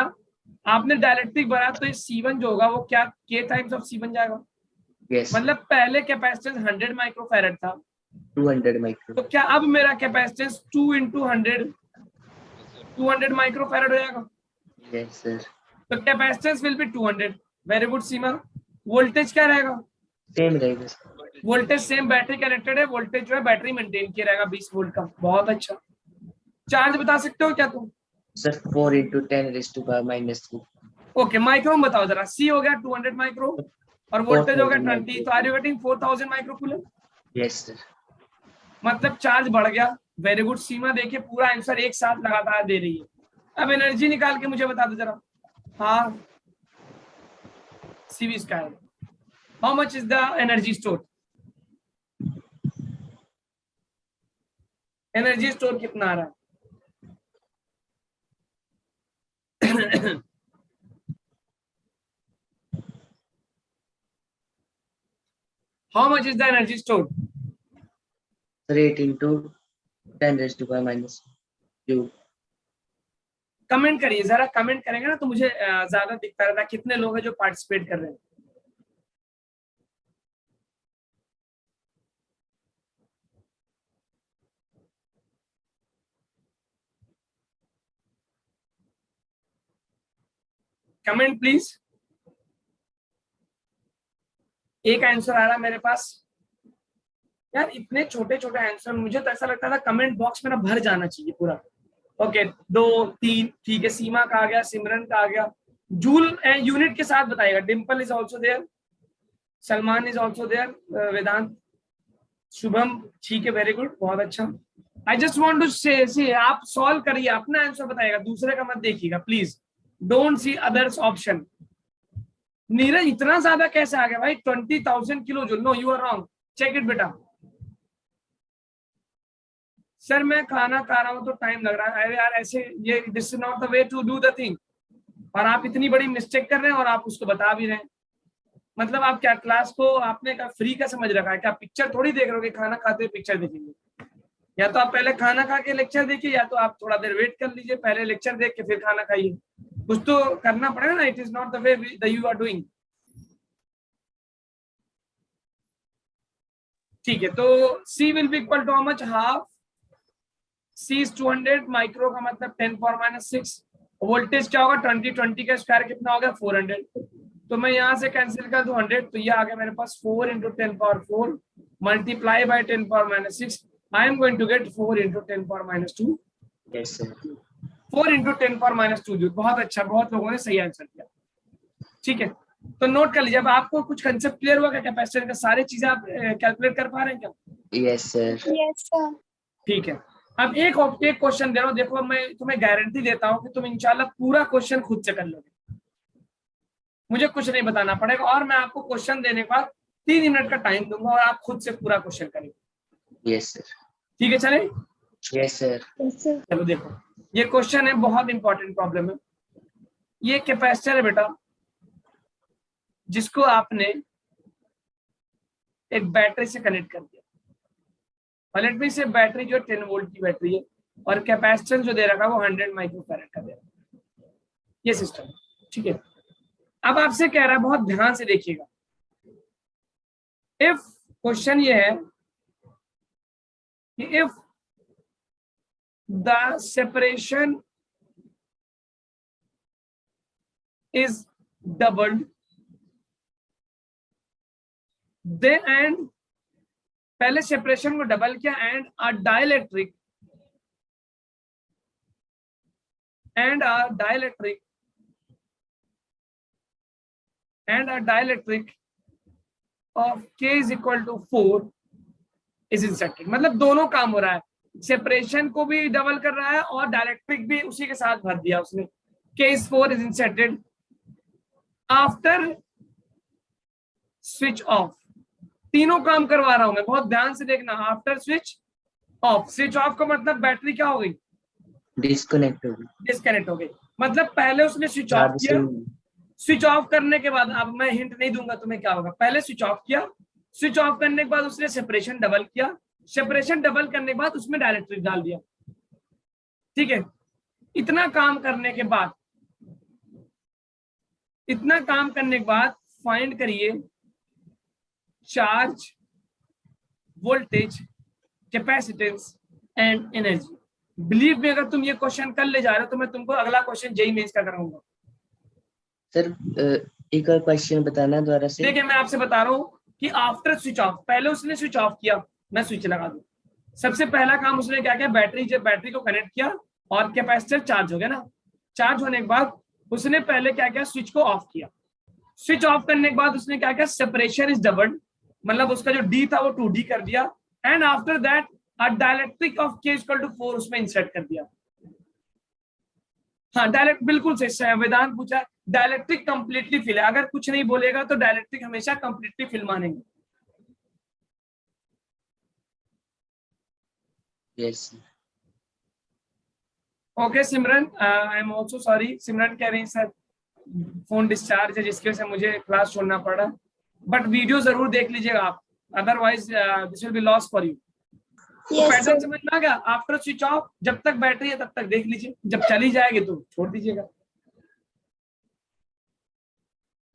आपने डायरेक्ट्रिक बनाया तो ये C1 जो होगा वो क्या के टाइम्स ऑफ सी बन जाएगा। Yes। मतलब पहले कैपेसिटेंस 100 माइक्रोफैरड था, 200 micro। तो क्या अब मेरा कैपेसिटेंस 2 इंटू 100 200 माइक्रोफैरड हो जाएगा। Yes sir। तो capacitance will be 200। Very good Seema. Voltage क्या रहेगा? Same रहेगा sir। Voltage same, battery connected है, वोल्टेज जो है बैटरी मेंटेन किया रहेगा 20 वोल्ट का। बहुत अच्छा। चार्ज बता सकते हो क्या तुम? Sir 4 into 10 raised to power minus 2। Okay micro में बताओ जरा। सी हो गया 200 माइक्रो और वोल्टेज हो गया 4000 20, तो are you getting 4000 micro coulomb. Yes sir। मतलब चार्ज बढ़ गया। वेरी गुड सीमा, देखिए पूरा आंसर एक साथ लगातार दे रही है। अब एनर्जी निकाल के मुझे बता दो जरा। हाँ CV square, how much is the energy store? Energy store कितना आ रहा है? How much is the energy store? Sir 8 into 10 raised to power minus 2। Comment करिए जरा, कमेंट करेंगे ना तो मुझे ज्यादा दिखता रहता है कितने लोग हैं जो पार्टिसिपेट कर रहे हैं। Comment please. एक आंसर आ रहा मेरे पास। यार इतने छोटे छोटे आंसर, मुझे तो ऐसा लगता था कमेंट बॉक्स मेरा भर जाना चाहिए पूरा। ओके 2 3 ठीक है, सीमा का आ गया, सिमरन का आ गया। जूल यूनिट के साथ बताइएगा। Dimple is also there, Salman is also there, Vedant, Shubham, ठीक है वेरी गुड बहुत अच्छा। आई जस्ट वांट टू से आप सॉल्व करिए, अपना आंसर बताइएगा, दूसरे का मत देखिएगा please. Don't see others option. Neeraj इतना ज्यादा कैसे आ गया भाई? 20,000 kilo joule. No you are wrong, check it बेटा। सर मैं खाना खा रहा हूँ तो टाइम लग रहा है। अरे यार ऐसे, ये this is not the way to do the thing. और आप इतनी बड़ी मिस्टेक कर रहे हैं और आप उसको बता भी रहे हैं। मतलब आप क्या क्लास को आपने क्या फ्री का समझ रखा है क्या? पिक्चर थोड़ी देख रहे हो कि खाना खाते हुए पिक्चर देखेंगे। या तो आप पहले खाना खा के लेक्चर देखिए, या तो आप थोड़ा देर वेट कर लीजिए, पहले लेक्चर देख के फिर खाना खाइए। कुछ तो करना पड़ेगा ना। It is not the way that you are doing. ठीक है, तो C will be equal to how much? Half C is 200, micro का मतलब 10⁻⁶। वोल्टेज क्या होगा, 20 का स्क्वायर कितना हो गया 400। तो मैं यहाँ से कैंसिल कर दूं 100, तो ये आ गया मेरे पास 4 × 10⁴ multiply by 10⁻⁶। I am going to get 4 × 10⁻²। Yes, sir. 4 × 10⁻²। बहुत अच्छा, बहुत लोगों ने सही आंसर दिया। ठीक है, तो नोट कर लीजिए। अब आपको कुछ कंसेप्ट क्लियर हुआ क्या कैपेसिटर का? सारी चीजें आप कैलकुलेट कर पा रहे हैं क्या? Yes, sir. Yes, sir. ठीक है, अब एक क्वेश्चन दे रहा हूँ, देखो मैं तुम्हें गारंटी देता हूँ कि तुम इंशाल्लाह पूरा क्वेश्चन खुद से कर लोगे, मुझे कुछ नहीं बताना पड़ेगा। और मैं आपको क्वेश्चन देने के बाद 3 मिनट का टाइम दूंगा और आप खुद से पूरा क्वेश्चन करेंगे। Yes, sir. ठीक है, चले? Yes, sir. Yes, sir. चलो देखो, ये क्वेश्चन है, बहुत इंपॉर्टेंट प्रॉब्लम है। ये कैपेसिटर है बेटा, जिसको आपने एक बैटरी से कनेक्ट कर दिया। लेट मी से बैटरी जो 10 वोल्ट की बैटरी है और कैपेसिटेंस जो दे रखा है वो 100 माइक्रोफैराड का दे रखा है। ये सिस्टम है, ठीक है। अब आपसे कह रहा है, बहुत ध्यान से देखिएगा। इफ क्वेश्चन ये है कि if the separation is doubled they and, पहले सेपरेशन को डबल किया, and a dielectric of K is equal to 4 is inserted। मतलब दोनों काम हो रहा है, सेपरेशन को भी डबल कर रहा है और डाइलेक्ट्रिक भी उसी के साथ भर दिया उसने। K is 4 is inserted after switch off। तीनों काम करवा रहा हूं मैं, बहुत ध्यान से देखना। After switch off, switch off का मतलब बैटरी क्या हो गई, Disconnect होगी। डिस्कनेक्ट हो गई। मतलब पहले उसने स्विच ऑफ किया, स्विच ऑफ करने के बाद, अब मैं हिंट नहीं दूंगा तुम्हें क्या होगा, पहले स्विच ऑफ किया, स्विच ऑफ करने के बाद उसने सेपरेशन डबल किया, सेपरेशन डबल करने के बाद उसमें डाइलेक्ट्रिक डाल दिया। ठीक है, इतना काम करने के बाद फाइंड करिए charge, voltage, capacitance and energy. Believe में अगर तुम ये क्वेश्चन कर ले जा रहे हो तो मैं तुमको अगला क्वेश्चन जेईई मेंस का कराऊंगा। सर एक और क्वेश्चन बताना दोबारा से। देखिए, मैं आपसे बता रहा हूँ कि आफ्टर स्विच ऑफ, पहले उसने स्विच ऑफ किया, मैं स्विच लगा दूं। सबसे पहला काम उसने क्या किया, बैटरी को कनेक्ट किया और कैपेसिटर चार्ज हो गया ना। चार्ज होने के बाद उसने पहले क्या किया, स्विच को ऑफ किया। स्विच ऑफ करने के बाद उसने क्या किया, सेपरेशन इज डबल्ड, मतलब उसका जो डी था वो 2D कर दिया, and after that a dielectric of K equal to 4 उसमें इंसर्ट कर दिया। हाँ, डायलेक्ट बिल्कुल सही, वेदांत पूछा डायलेक्ट्रिक कंप्लीटली फिल है। अगर कुछ नहीं बोलेगा तो डायलेक्ट्रिक हमेशा कंप्लीटली फिल मानेंगे। Yes okay Simran, I am also sorry. Simran कह रही सर फोन डिस्चार्ज है जिसकी वजह से मुझे क्लास छोड़ना पड़ा, बट वीडियो जरूर देख लीजिएगा आप, otherwise this will be loss for you. Pattern समझ में आ गया? आफ्टर स्विच ऑफ, जब तक बैटरी है तब तक देख लीजिए, जब चली जाएगी तो छोड़ दीजिएगा।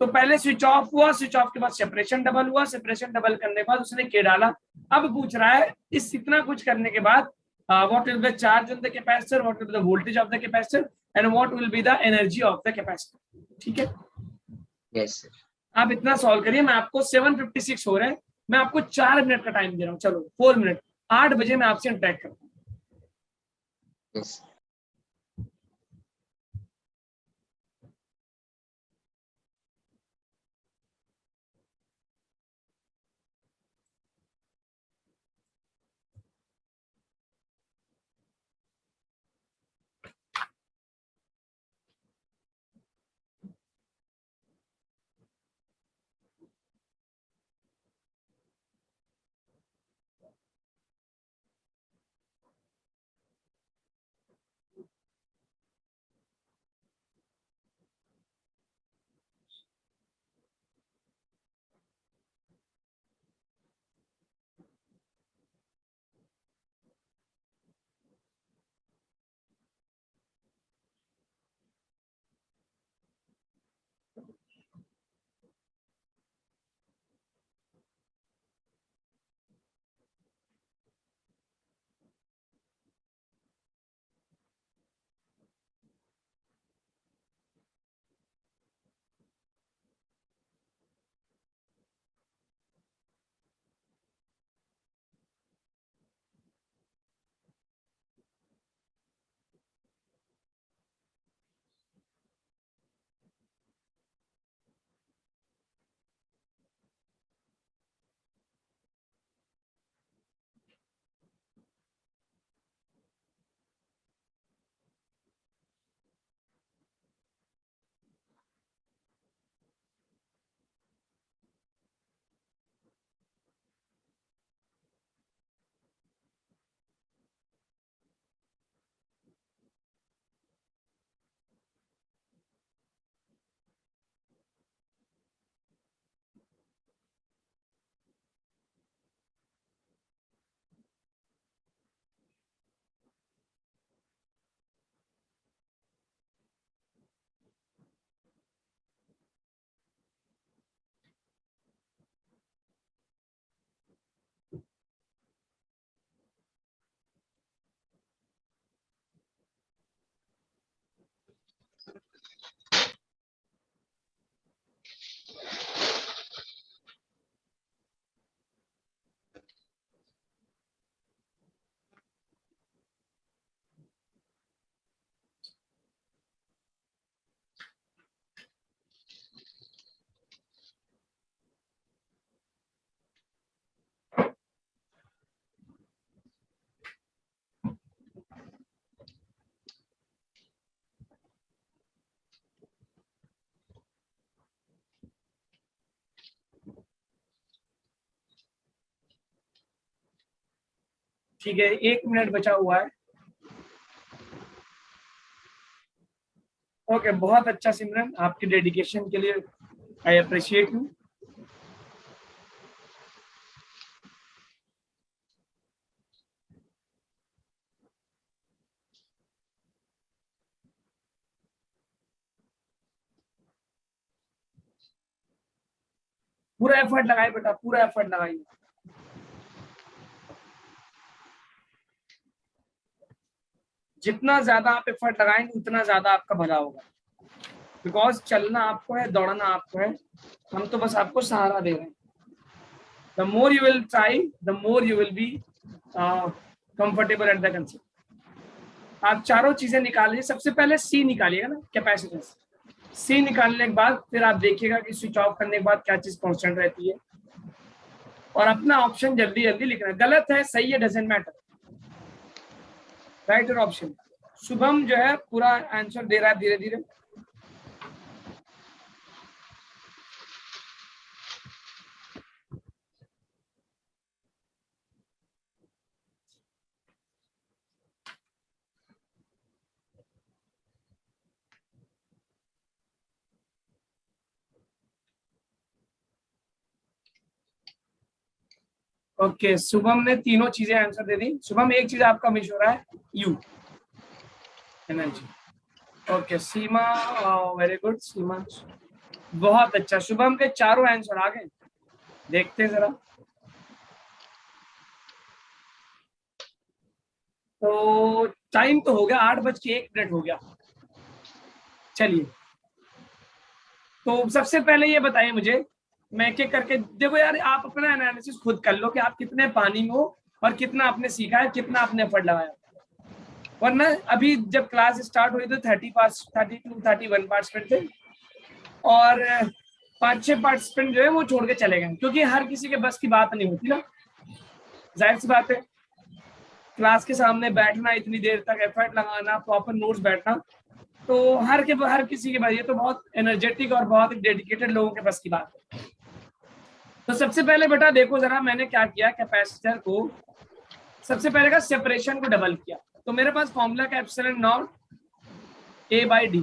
तो पहले स्विच ऑफ हुआ, स्विच ऑफ के बाद सेपरेशन डबल हुआ, सेपरेशन डबल करने के बाद उसने के डाला। अब पूछ रहा है इस इतना कुछ करने के बाद what will be the charge on the capacitor, what will be the voltage of the capacitor and what will be the energy of the capacitor. ठीक है, यस सर। आप इतना सॉल्व करिए। मैं आपको 7:56 हो रहे हैं, मैं आपको 4 मिनट का टाइम दे रहा हूँ। चलो 4 मिनट, 8 बजे मैं आपसे इंटरेक्ट करता हूँ। यस ठीक है, 1 मिनट बचा हुआ है। ओके, बहुत अच्छा सिमरन, आपकी डेडिकेशन के लिए आई अप्रिशिएट यू। पूरा एफर्ट लगाइए बेटा, पूरा एफर्ट लगाइए। जितना ज्यादा आप एफर्ट लगाएंगे उतना ज्यादा आपका भला होगा, बिकॉज चलना आपको है, दौड़ना आपको है, हम तो बस आपको सहारा दे रहे हैं। The more you will try, the more you will be comfortable at the concept. आप चारों चीजें निकालिए, सबसे पहले सी निकालिएगा ना, कैपेसिटेंस। सी निकालने के बाद फिर आप देखिएगा कि स्विच ऑफ करने के बाद क्या चीज कांस्टेंट रहती है, और अपना ऑप्शन जल्दी जल्दी लिखना। गलत है सही है डजंट मैटर, राइट और ऑप्शन। शुभम जो है पूरा आंसर दे रहा है धीरे धीरे। ओके, शुभम ने तीनों चीजें आंसर दे दी। शुभम एक चीज आपका मिस हो रहा है, U energy. Okay Seema, very good Seema, बहुत अच्छा। शुभम के चारों आंसर आ गए, देखते हैं जरा। तो टाइम तो हो गया, 8:01 हो गया। चलिए, तो सबसे पहले ये बताइए मुझे, मैं क्या करके देखो यार, आप अपना एनालिसिस खुद कर लो कि आप कितने पानी में हो और कितना आपने सीखा है, कितना आपने एफर्ट लगाया। वरना अभी जब क्लास स्टार्ट हुई तो 32 31 पार्टिसिपेंट थे, और 5-6 पार्टिसिपेंट जो है वो छोड़ के चले गए, क्योंकि हर किसी के बस की बात नहीं होती ना। जाहिर सी बात है, क्लास के सामने बैठना, इतनी देर तक एफर्ट लगाना, प्रॉपर नोट्स बैठना, तो हर किसी के बस, ये तो बहुत एनर्जेटिक और बहुत डेडिकेटेड लोगों के बस की बात है। तो सबसे पहले बेटा देखो जरा, मैंने क्या किया, कैपेसिटर को सबसे पहले का सेपरेशन को डबल किया, तो मेरे पास फॉर्मूला का एप्सिलॉन नॉट A/D।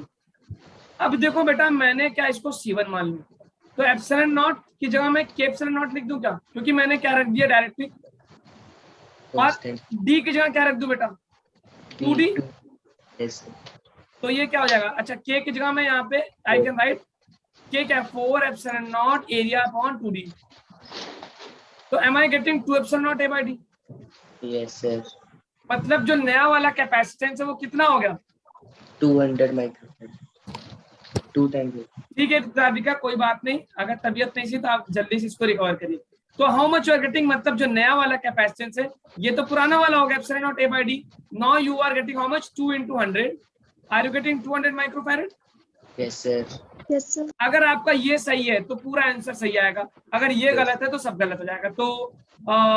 अब देखो बेटा, मैंने क्या इसको C1 मान लिया, तो एप्सिलॉन नॉट की जगह मैं K एप्सिलॉन नॉट लिख दूं क्या, क्योंकि मैंने क्या रख दिया डायरेक्टली, और D की जगह क्या रख दूं बेटा, 2D। तो ये क्या हो जाएगा, अच्छा K की जगह मैं यहाँ पे आई कैन राइट K क्या, 4 epsilon naught area upon 2D। तो am I getting 2 epsilon nought A/D? Yes sir. मतलब जो नया वाला कैपेसिटेंस है वो कितना हो गया, 200 माइक्रोफैराड, 2 टाइम्स। ठीक है राधिका, कोई बात नहीं, अगर तबीयत नहीं सी तो आप जल्दी से इसको रिकवर करिए। तो how much you are getting, मतलब जो नया वाला कैपेसिटेंस है, ये तो पुराना वाला हो गया epsilon nought A/D। Now you are getting how much, 2 × 100, are you getting 200 microfarad? Yes sir. Yes, sir. अगर आपका ये सही है तो पूरा आंसर सही आएगा, अगर ये गलत है तो सब गलत हो जाएगा। तो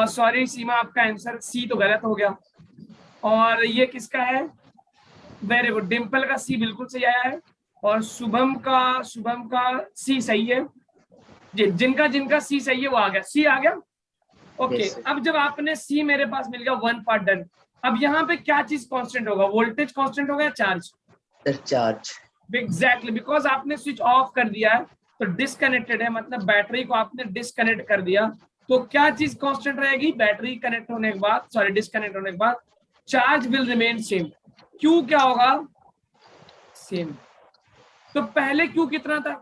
सॉरी सीमा, आपका आंसर सी तो गलत हो गया। और ये किसका है, वेरी गुड, डिम्पल का सी बिल्कुल सही आया है, और शुभम का सी सही है। जिनका सी सही है वो आ गया, सी आ गया। Okay Yes, sir. अब जब आपने सी मेरे पास मिल गया, 1 पार्ट डन। अब यहाँ पे क्या चीज कांस्टेंट होगा, वोल्टेज कांस्टेंट होगा या charge? Sir charge. Exactly, because आपने स्विच ऑफ कर दिया है तो डिस्कनेक्टेड है, मतलब बैटरी को आपने डिस्कनेक्ट कर दिया। तो क्या चीज कांस्टेंट रहेगी, बैटरी कनेक्ट होने के बाद, सॉरी डिस्कनेक्ट होने के बाद, charge will remain same. Q क्या होगा, सेम। तो पहले क्यू कितना था,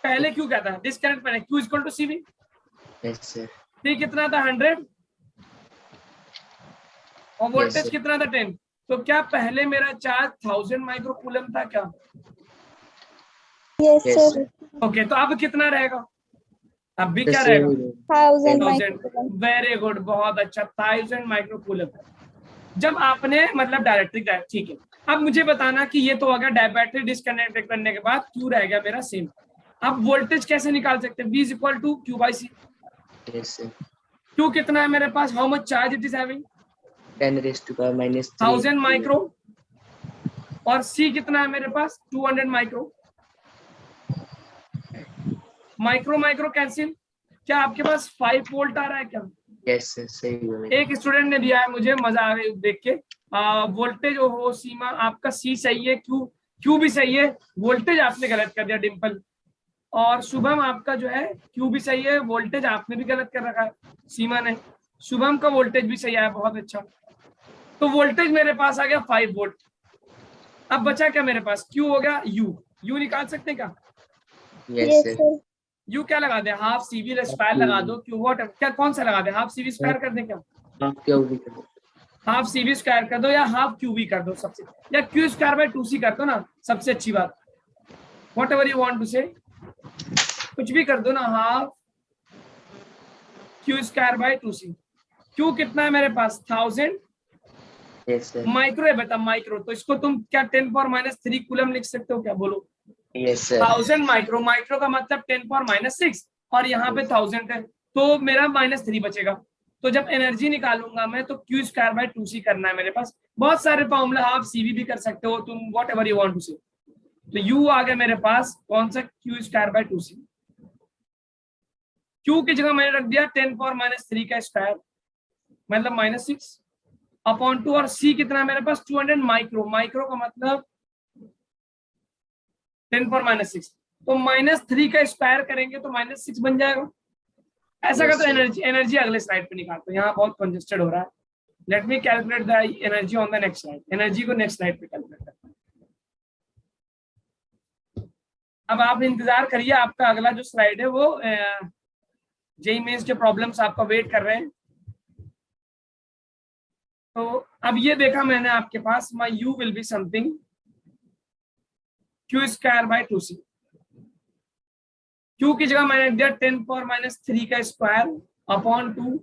पहले क्यू क्या था, डिस्कनेक्ट पहले Q equal to CV। Yes sir. T कितना था, 100, और वोल्टेज sir. कितना था, 10। तो क्या पहले मेरा चार्ज 1000 माइक्रोकूलम था क्या? Yes Yes, sir. sir. Okay, तो अब कितना रहेगा, अब भी The क्या same रहेगा, will- 1000 1000। माइक्रोकूलम। वेरी गुड, बहुत अच्छा, 1000 माइक्रोकूलम। जब आपने मतलब डायरेक्टली, ठीक है। अब मुझे बताना कि ये तो हो गया बैटरी डिस्कनेक्ट करने के बाद, क्यू रह गया मेरा सेम। अब वोल्टेज कैसे निकाल सकते हैं, V = Q/C। Yes, sir. Q कितना है मेरे पास, how much charge it is having, 10⁻³ 1000 micro, और C कितना है मेरे पास, 200 माइक्रो। माइक्रो माइक्रो कैंसिल, क्या आपके पास 5 वोल्ट आ रहा है क्या, यस सर, सही बोले। एक स्टूडेंट ने दिया है, मुझे मजा आ गई देख के, वोल्टेज हो सीमा आपका सी सही है, क्यू भी सही है, वोल्टेज आपने गलत कर दिया डिम्पल। और शुभम आपका जो है क्यू भी सही है, वोल्टेज आपने भी गलत कर रखा है सीमा ने। शुभम का वोल्टेज भी सही आया, बहुत अच्छा। तो वोल्टेज मेरे पास आ गया 5 वोल्ट। अब बचा क्या मेरे पास, क्यू हो गया, यू निकाल सकते हैं क्या? Yes yes sir. Sir. You क्या लगा दे, हाफ सीवी स्क्वायर लगा दो, क्यू वॉट क्या कौन सा लगा दे, हाफ सीवी स्क्वायर कर दे क्या? आप क्या भी करो। हाफ सीवी स्क्वायर कर दो या हाफ क्यू भी कर दो सबसे, या क्यू स्क्वायर बाय 2c कर दो ना, सबसे अच्छी बात। Whatever you want to say, कुछ भी कर दो ना, half Q square by 2c। Q कितना है मेरे पास, 1000 यस सर। माइक्रो है बेटा, माइक्रो। तो इसको तुम क्या 10⁻³ कूलम लिख सकते हो क्या, बोलो? Yes sir. 1000 माइक्रो, माइक्रो का मतलब 10⁻⁶, और यहाँ पे 1000 है, तो मेरा -3 बचेगा। तो जब एनर्जी निकालूंगा मैं, तो क्यू स्क्वायर बाय 2c करना है मेरे पास। बहुत सारे फॉर्मूला, आप सीवी भी कर सकते हो तुम, whatever you want to say. तो यू आ गया मेरे पास कौन सा, Q square by 2c। Q की जगह मैंने रख दिया 10⁻³ का स्क्वायर, मतलब -6 अपॉन 2, और सी कितना है मेरे पास 200 माइक्रो, माइक्रो का मतलब 10⁻⁶। तो -3 का स्क्वायर करेंगे तो -6 बन जाएगा। ऐसा का Yes, तो sir. एनर्जी अगले स्लाइड पे निकालते हैं, यहाँ बहुत कंजेस्टेड हो रहा है। Let me calculate the energy on the next slide, energy को नेक्स्ट स्लाइड पे कैलकुलेट करते हैं। अब आप इंतजार करिए, आपका अगला जो स्लाइड है वो जेईई मेंस के प्रॉब्लम्स आपका वेट कर रहे हैं। तो अब ये देखा मैंने आपके पास, my U will be something Q square by 2c। Q की जगह मैंने दिया 10⁻³ का स्क्वायर अपॉन 2,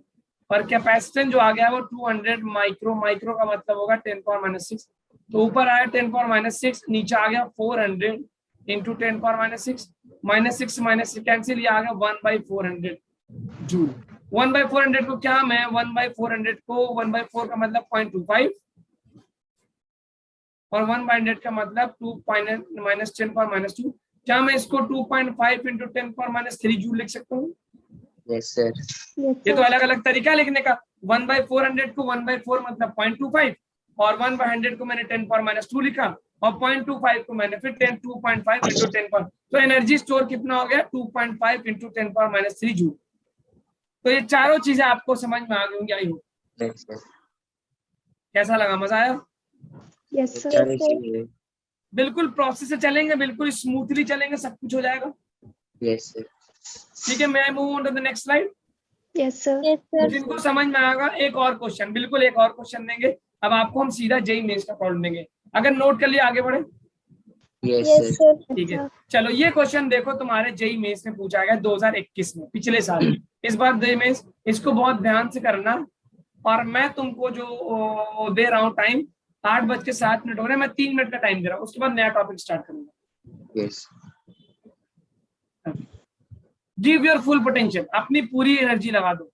और कैपेसिटेंस जो आ गया वो 200 माइक्रो, माइक्रो का मतलब होगा 10⁻⁶। तो ऊपर आया 10⁻⁶, नीचे आ गया 400 इंटू 10⁻⁶, -6 कैंसिल, ये आ गया 1/400 जूल। 1/400 को क्या, मैं 1/400 को 1/4 का मतलब 0.25, और 1/100 का मतलब 2 -10⁻²। क्या मैं इसको 2.5 इंटू 10⁻³ जूल लिख सकता हूँ? Yes sir. ये तो अलग अलग तरीका है लिखने का। 1/400 को 1/4 मतलब 0.25, और 1/100 को मैंने 10⁻² लिखा, और 0.25 को मैंने फिर 2.5 इंटू 10, तो एनर्जी स्टोर कितना हो गया 2.5 इंटू 10⁻³ जूल। तो ये चारों चीजें आपको समझ में आ गई होंगी, आई होप। Yes sir. कैसा लगा, मजा आया? Yes, sir. चालीस ही है। बिल्कुल प्रोसेस से चलेंगे, बिल्कुल स्मूथली चलेंगे, सब कुछ हो जाएगा। Yes sir. ठीक है, मैं move on to the next slide. Yes, sir. Yes sir. जिनको समझ में आएगा एक और क्वेश्चन, बिल्कुल एक और क्वेश्चन देंगे। अब आपको हम सीधा जेईई मेंस का प्रॉब्लम देंगे, अगर नोट कर लिया आगे बढ़े। Yes yes sir. सर। ठीक है, चलो ये क्वेश्चन देखो, तुम्हारे जेईई मेंस में पूछा गया 2021 में, पिछले साल। इस बार जेईई मेंस, इसको बहुत ध्यान से करना। और मैं तुमको जो दे रहा हूँ टाइम, 8:07 हो रहे हैं, मैं 3 मिनट का टाइम दे रहा हूँ, उसके बाद नया टॉपिक स्टार्ट करूंगा। Yes. Give your full potential, अपनी पूरी एनर्जी लगा दो।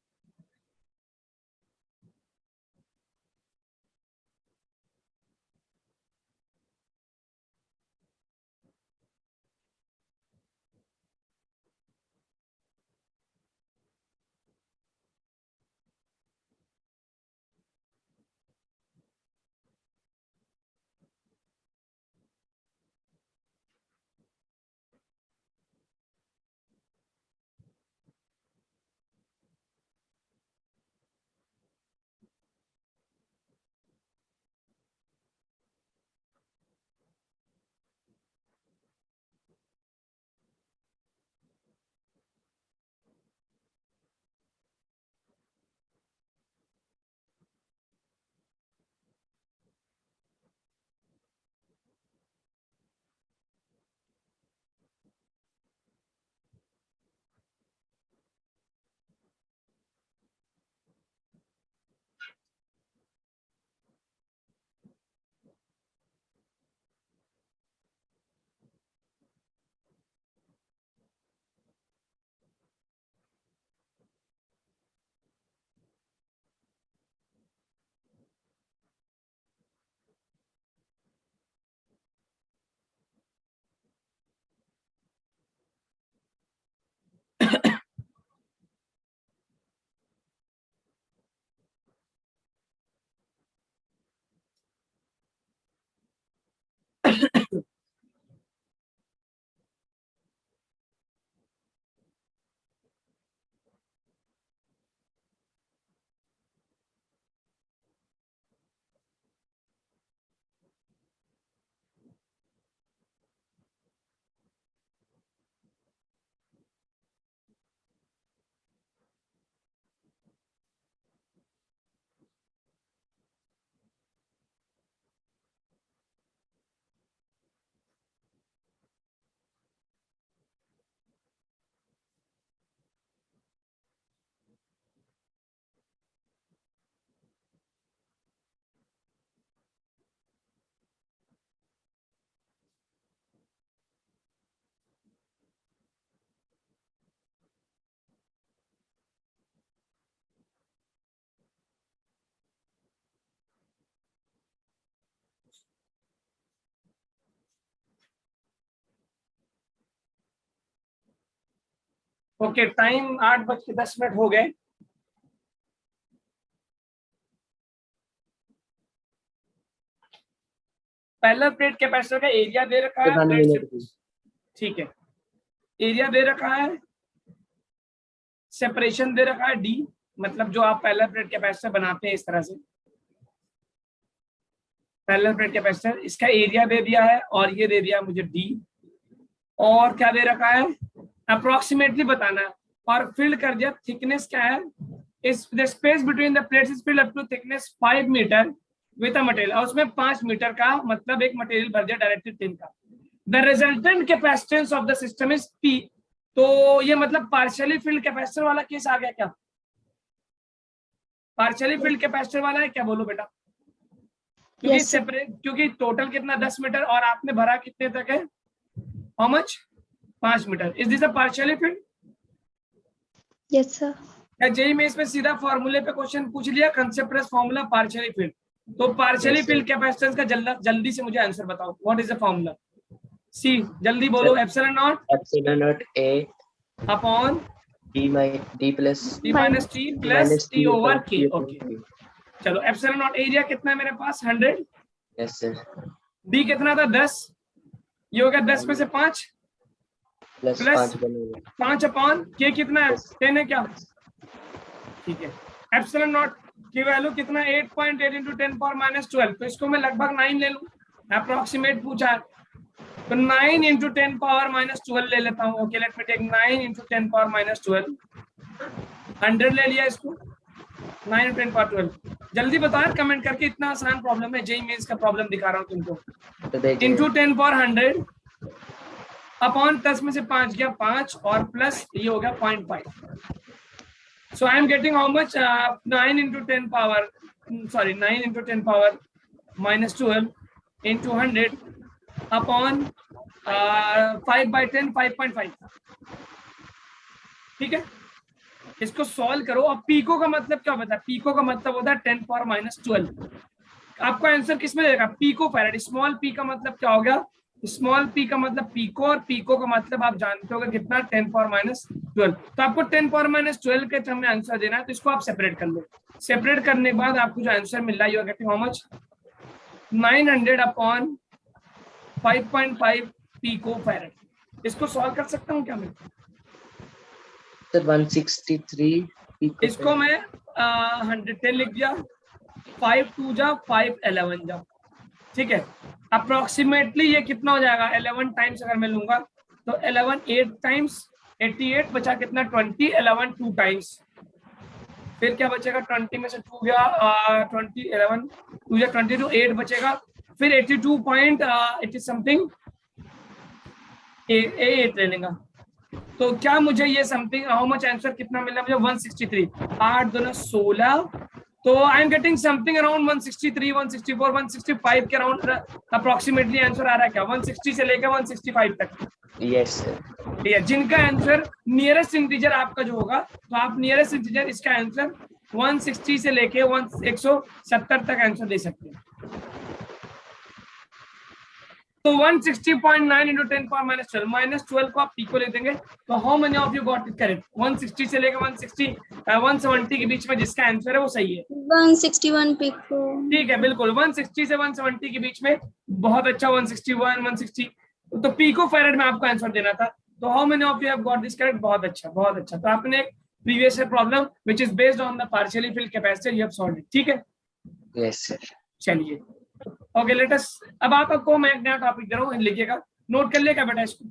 ओके, टाइम 8:10 हो गए। पहला प्लेट कैपेसिटर का एरिया दे रखा है, प्लेट से, ठीक है, एरिया दे रखा है, सेपरेशन दे रखा है डी, मतलब जो आप पहला प्लेट कैपेसिटर बनाते हैं इस तरह से, पहला प्लेट कैपेसिटर, इसका एरिया दे दिया है और ये दे दिया मुझे डी, और क्या दे रखा है, अप्रोक्सीमेटली बताना है, और फिल्ड कर दिया, थिकनेस क्या है, इस the space between the plates is filled up to thickness 5 metre with a material, और उसमें 5 मीटर का मतलब एक मटेरियल भर दिया डायरेक्टेड टिन का। The resultant capacitance of the system is P, तो ये मतलब पार्शियली फिल्ड कैपेसिटर वाला केस आ गया क्या, पार्शियली फिल्ड कैपेसिटर वाला है क्या, बोलो बेटा, क्योंकि Yes, sir. सेपरेट, क्योंकि टोटल कितना 10 मीटर और आपने भरा कितने तक है, how much, 5 metre, is this a partially filled? Yes, sir. या जेई में इसमें सीधा फॉर्मूले पे क्वेश्चन पूछ लिया, concept plus formula partially filled, तो partially Yes, sir. Filled capacitance का जल्दी से मुझे आंसर बताओ, what is the formula? C, जल्दी बोलो, epsilon naught Epsilon naught A upon D plus T minus T plus T over K. Okay, Q. चलो, एप्सिलॉन नॉट एरिया कितना है मेरे पास, 100, Yes, sir. डी कितना था, 10, ये हो गया 10 में से 5 Plus Plus 5 बनेगा। 5 अपॉन के कितना है, 10 है क्या, ठीक है, एप्सिलॉन नॉट की वैल्यू कितना, 8.8 इंटू 10 पावर माइनस 12, तो इसको मैं लगभग 9 ले लूं, अप्रोक्सीमेट पूछा है, तो 9 इंटू 10 पावर माइनस 12 ले लेता हूँ। Okay, let me take 9 into 10 power minus 12, 100 ले लिया इसको, 9 इंटू 10 पावर 12, जल्दी बताओ कमेंट करके, इतना आसान प्रॉब्लम है, जेई मेंस का प्रॉब्लम दिखा रहा हूँ तुमको, तो देखिए इंटू 10 पावर 100 अपॉन 10 में से 5 गया 5 और प्लस ये हो गया 0.5, so I am getting how much, 9 into 10 power, 9 into 10 power minus 12 into 100 upon 5/10, 5.5, ठीक है, इसको सॉल्व करो। अब पीको का मतलब क्या होता है, पीको का मतलब होता है 10 पावर माइनस 12, आपका आंसर किसमें देगा, पीको फैराड, स्मॉल पी का मतलब क्या हो गया, स्मॉल पी का मतलब पीको, और पीको का मतलब आप जानते हो कितना, 10 पावर माइनस 12, तो आपको 10 पावर माइनस 12 के टर्म में आंसर देना है, तो इसको आप सेपरेट कर लो, सेपरेट करने के बाद आपको जो आंसर मिल रहा है, you are getting how much, 900 upon 5.5 pico farad, इसको सॉल्व कर सकता हूँ क्या मैं, सर 163 pico इसको मैं 110 लिख दिया, 5 2 जा 5 11 जा, ठीक है, अप्रोक्सीमेटली ये कितना हो जाएगा, 11 टाइम्स अगर मैं लूंगा तो 11 8 टाइम्स 88, बचा कितना 20, 11 2 टाइम्स, फिर क्या बचेगा, 20 में से 2 गया 20, 11 2 या 22, 8 बचेगा, फिर 82.80 समथिंग 8 ले लेगा, तो क्या मुझे ये समथिंग हाउ मच आंसर कितना मिला मुझे, 163, 8 2 16, तो I am getting something around 163 164 165 के अराउंड अप्रोक्सीमेटली आंसर आ रहा है क्या, 160 से लेकर 165 तक, यस सर, ठीक है, जिनका आंसर नियरेस्ट इंटीजर आपका जो होगा, तो आप नियरेस्ट इंटीजर इसका आंसर 160 से लेके 170 तक आंसर दे सकते हैं, तो 160.9 इंटू 10 पावर माइनस 12 को आप पी को ले देंगे, तो how many of you got it correct, 160 से लेकर 170 के बीच में जिसका आंसर है वो सही है, 161 पिको। ठीक है, बिल्कुल 160 से 170 के बीच में, बहुत अच्छा, 161 160, तो पीको फैराड में आपको आंसर देना था, तो how many of you have got this correct, बहुत अच्छा बहुत अच्छा, तो आपने एक previous problem which is based on the partially field capacitor you have solved it, ठीक है, यस सर, चलिए ओके, लेट अस, अब आपको मैं एक नया टॉपिक दे रहा हूँ, लिखिएगा, नोट कर लिएगा बेटा इसको,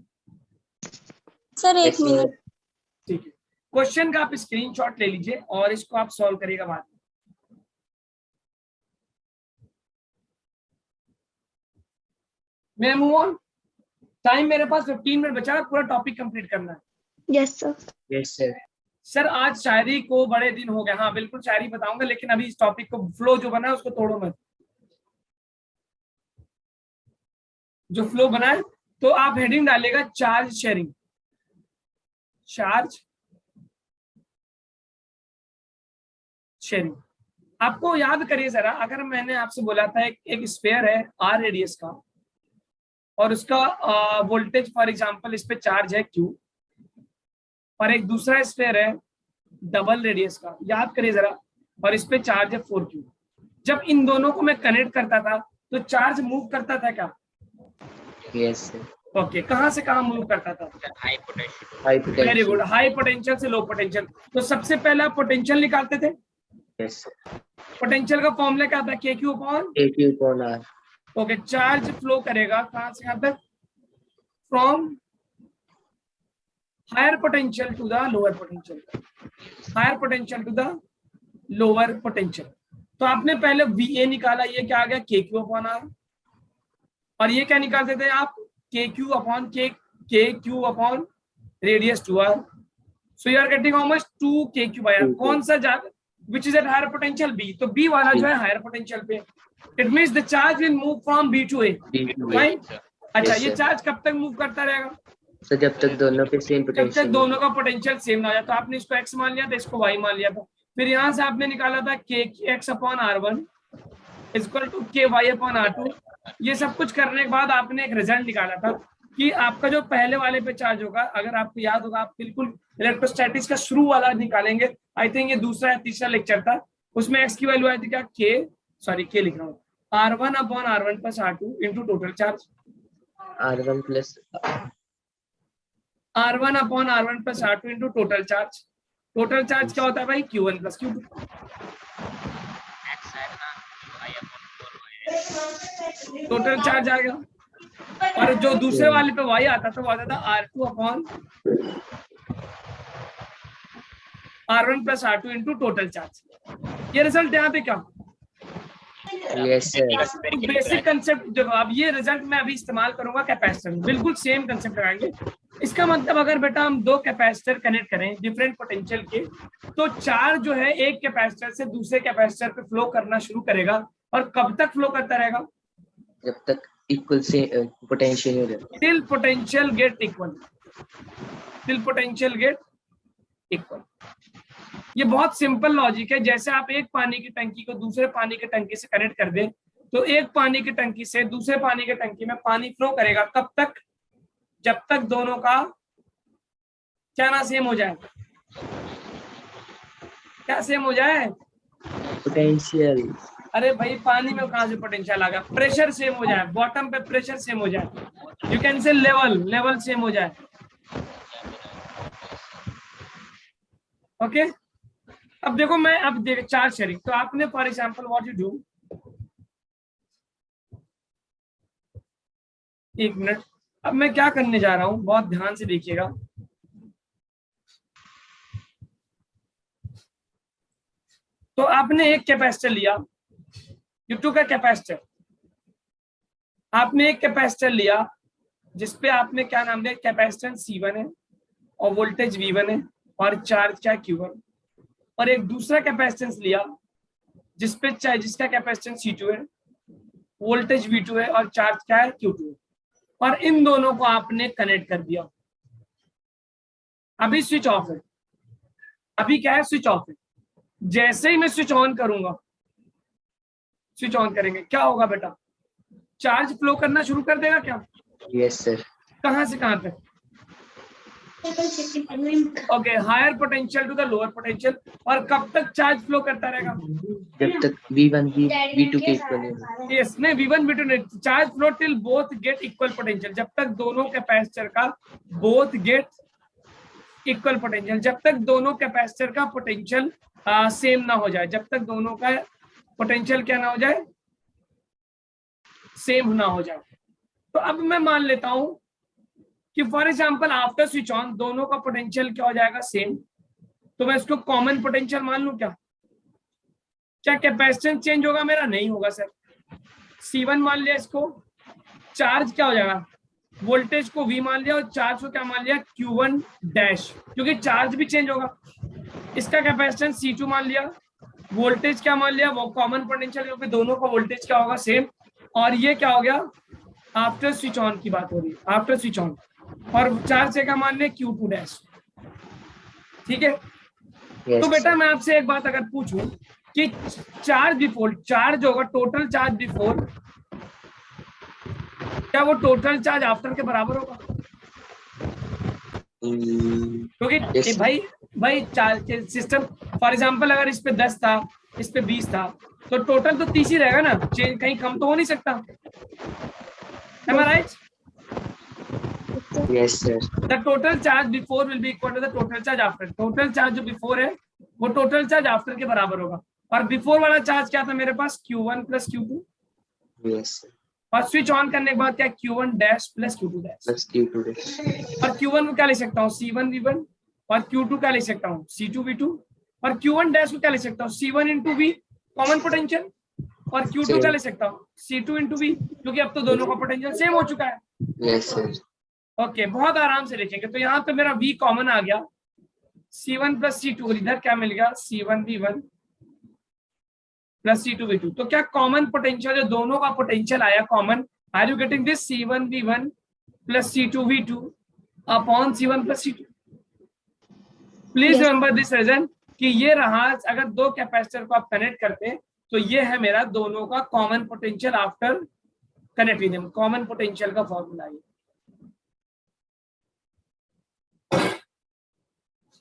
सर एक मिनट, ठीक है, क्वेश्चन का आप स्क्रीनशॉट ले लीजिए और इसको आप सॉल्व करिएगा बाद में, मैं मूव ऑन, टाइम मेरे पास 15 मिनट बचा है, पूरा टॉपिक कंप्लीट करना है, Yes, sir. Yes sir, sir आज शायरी को बड़े दिन हो गए, हाँ बिल्कुल शायरी बताऊंगा, लेकिन अभी इस टॉपिक को फ्लो जो बना है उसको तोड़ो मत, जो फ्लो बना है, तो आप हेडिंग डालेगा चार्ज शेयरिंग, चार्ज शेयरिंग, आपको याद करिए जरा, अगर मैंने आपसे बोला था एक स्फेयर है आर रेडियस का और उसका वोल्टेज फॉर एग्जांपल इस पे चार्ज है Q, और एक दूसरा स्फीयर है डबल रेडियस का, याद करिए जरा, और इस पे चार्ज है 4q। जब इन दोनों को मैं कनेक्ट करता था तो चार्ज मूव करता था क्या? Yes sir. ओके, कहां से कहां मूव करता था? High potential. High very good, potential. High potential से लो पोटेंशियल। तो सबसे पहले आप पोटेंशियल निकालते थे। Yes sir. पोटेंशियल का फॉर्मूला क्या था? KQ upon, KQ upon R। Okay, charge flow करेगा कहां से कहां तक? From higher potential to the lower potential, higher potential to the lower potential. तो आपने पहले VA निकाला, ये क्या आ गया? KQ upon R। और ये क्या निकालते थे आप? KQ upon KQ upon radius 2R। So you are getting how much? 2 KQ by R। कौन सा ज्यादा, which is at higher potential? B। तो B वाला जो है हायर पोटेंशियल पे, it means the charge will move from B to A, right? अच्छा, Yes, ये sir. चार्ज कब तक मूव करता रहेगा? सर जब तक दोनों पे सेम जब तक पोटेंशियल। दोनों का पोटेंशियल सेम ना हो जाए। तो आपने इसको x मान लिया था, इसको y मान लिया था। फिर यहाँ से आपने निकाला था kx upon R1 equal to ky upon R2। ये सब कुछ करने के बाद आपने एक रिजल्ट निकाला था कि आपका जो पहले वाले पे चार्ज होगा, अगर आपको याद होगा, आप बिल्कुल इलेक्ट्रोस्टैटिक्स का शुरू वाला निकालेंगे, आई थिंक ये दूसरा या तीसरा लेक्चर था, उसमें x की वैल्यू आई थी क्या? k लिख रहा हूँ, R1 upon R1 plus R2 into total charge, R1 plus R1 upon R1 plus R2 into total charge. Total charge क्या होता है भाई? Q1 plus Q2। एक्स है ना, y upon 4y। Total charge आ गया। और जो दूसरे वाले पे y आता था वो आता था R2 upon R1 plus R2 into total charge. ये रिजल्ट यहाँ पे क्या? Yes sir. बेसिक कंसेप्ट देखो, अब ये रिजल्ट मैं अभी इस्तेमाल करूंगा कैपेसिटर में, बिल्कुल सेम कंसेप्ट लगाएंगे। इसका मतलब अगर बेटा हम दो कैपेसिटर कनेक्ट करें डिफरेंट पोटेंशियल के, तो चार्ज जो है एक कैपेसिटर से दूसरे कैपेसिटर पे फ्लो करना शुरू करेगा। और कब तक फ्लो करता रहेगा? जब तक इक्वल से पोटेंशियल हो जाए। Till potential get equal, till potential get equal. ये बहुत सिंपल लॉजिक है। जैसे आप एक पानी की टंकी को दूसरे पानी की टंकी से कनेक्ट कर दें, तो एक पानी की टंकी से दूसरे पानी की टंकी में पानी फ्लो करेगा। कब तक? जब तक दोनों का क्या ना सेम हो जाए। क्या सेम हो जाए? पोटेंशियल। अरे भाई, पानी में कहां से पोटेंशियल आ गया? प्रेशर सेम हो जाए, बॉटम पे प्रेशर सेम हो जाए, you can say level same हो जाए। ओके, अब देखो, मैं अब देख चार्ज शेयरिंग, तो आपने for example what you do, एक मिनट, अब मैं क्या करने जा रहा हूं, बहुत ध्यान से देखिएगा। तो आपने एक कैपेसिटर लिया, यू टुक अ कैपेसिटर, आपने एक कैपेसिटर लिया जिसपे आपने क्या नाम दिया? कैपेसिटेंस C1 है और वोल्टेज V1 है और चार्ज क्या? Q1। और एक दूसरा कैपेसिटेंस लिया जिसपे जिसका कैपेसिटेंस C2 है, वोल्टेज V2 है और चार्ज क्या है? Q2 है। और इन दोनों को आपने कनेक्ट कर दिया। अभी स्विच ऑफ है, अभी क्या है? स्विच ऑफ है। जैसे ही मैं स्विच ऑन करूंगा, स्विच ऑन करेंगे, क्या होगा बेटा? चार्ज फ्लो करना शुरू कर देगा क्या? Yes sir. कहां से कहां तक? Okay, higher potential to the lower potential. और कब तक चार्ज फ्लो करता रहेगा? जब तक V1 V2 के इक्वल हो। यस, नहीं, V1 V2 नहीं, charge flow till both get equal potential. जब तक दोनों कैपेसिटर का बोथ गेट इक्वल पोटेंशियल, जब तक दोनों कैपेसिटर का पोटेंशियल सेम ना हो जाए, जब तक दोनों का पोटेंशियल क्या ना हो जाए? सेम ना हो जाए। तो अब मैं मान लेता हूं कि for example after switch on दोनों का पोटेंशियल क्या हो जाएगा? सेम। तो मैं इसको कॉमन पोटेंशियल मान लूं क्या? क्या कैपेसिटेंस चेंज होगा मेरा? नहीं होगा सर। C1 मान लिया, इसको चार्ज क्या हो जाएगा? वोल्टेज को V मान लिया और चार्ज को क्या मान लिया? Q1 डैश, क्योंकि चार्ज भी चेंज होगा। इसका कैपेसिटेंस C2 मान लिया, वोल्टेज क्या मान लिया? वो कॉमन पोटेंशियल, क्योंकि दोनों का वोल्टेज क्या होगा? सेम। और ये क्या हो गया? आफ्टर स्विच ऑन की बात हो रही है, आफ्टर स्विच ऑन। और चार्ज से क्या मान लिया? Q2 dash. ठीक है। Yes, तो बेटा sir. मैं आपसे एक बात अगर पूछूं कि चार्ज बिफोर, चार्ज होगा टोटल चार्ज बिफोर, क्या वो टोटल चार्ज आफ्टर के बराबर होगा? क्योंकि yes, भाई चार्ज सिस्टम, फॉर एग्जांपल अगर इस पे 10 था, इस पे 20 था, तो टोटल तो 30 ही रहेगा ना, चेंज कहीं कम तो हो नहीं सकता। Am I right? yes sir, The total charge before will be equal to the total charge after. Total charge जो बिफोर है वो टोटल चार्ज आफ्टर के बराबर होगा। और बिफोर वाला चार्ज क्या था मेरे पास, Q1 plus Q2, yes sir, और स्विच ऑन करने के बाद क्या, Q1 dash plus Q2 dash. plus Q2 dash, और Q1 को क्या लिख सकता हूँ, C1 V1, और Q2 क्या लिख सकता हूँ, C2 V2, और Q1 डैश को क्या लिख सकता हूँ, C1 into V common potential, और Q2 क्या लिख सकता हूँ, C2 इंटू V, क्योंकि अब तो दोनों का पोटेंशियल सेम हो चुका है। yes sir, ओके, बहुत आराम से लिखेंगे। तो यहाँ पे मेरा V कॉमन आ गया, C1 प्लस C2, इधर क्या मिल गया, C1 V1 plus C2 V2। तो क्या कॉमन पोटेंशियल, जो दोनों का पोटेंशियल आया common, are you getting this, C1 V1 plus C2 V2 upon C1 plus C2। Please Yes. Remember this reason कि ये रहा, अगर दो कैपेसिटर को आप कनेक्ट करते हैं तो ये है मेरा दोनों का common potential after connecting them, common potential का फॉर्मूला है।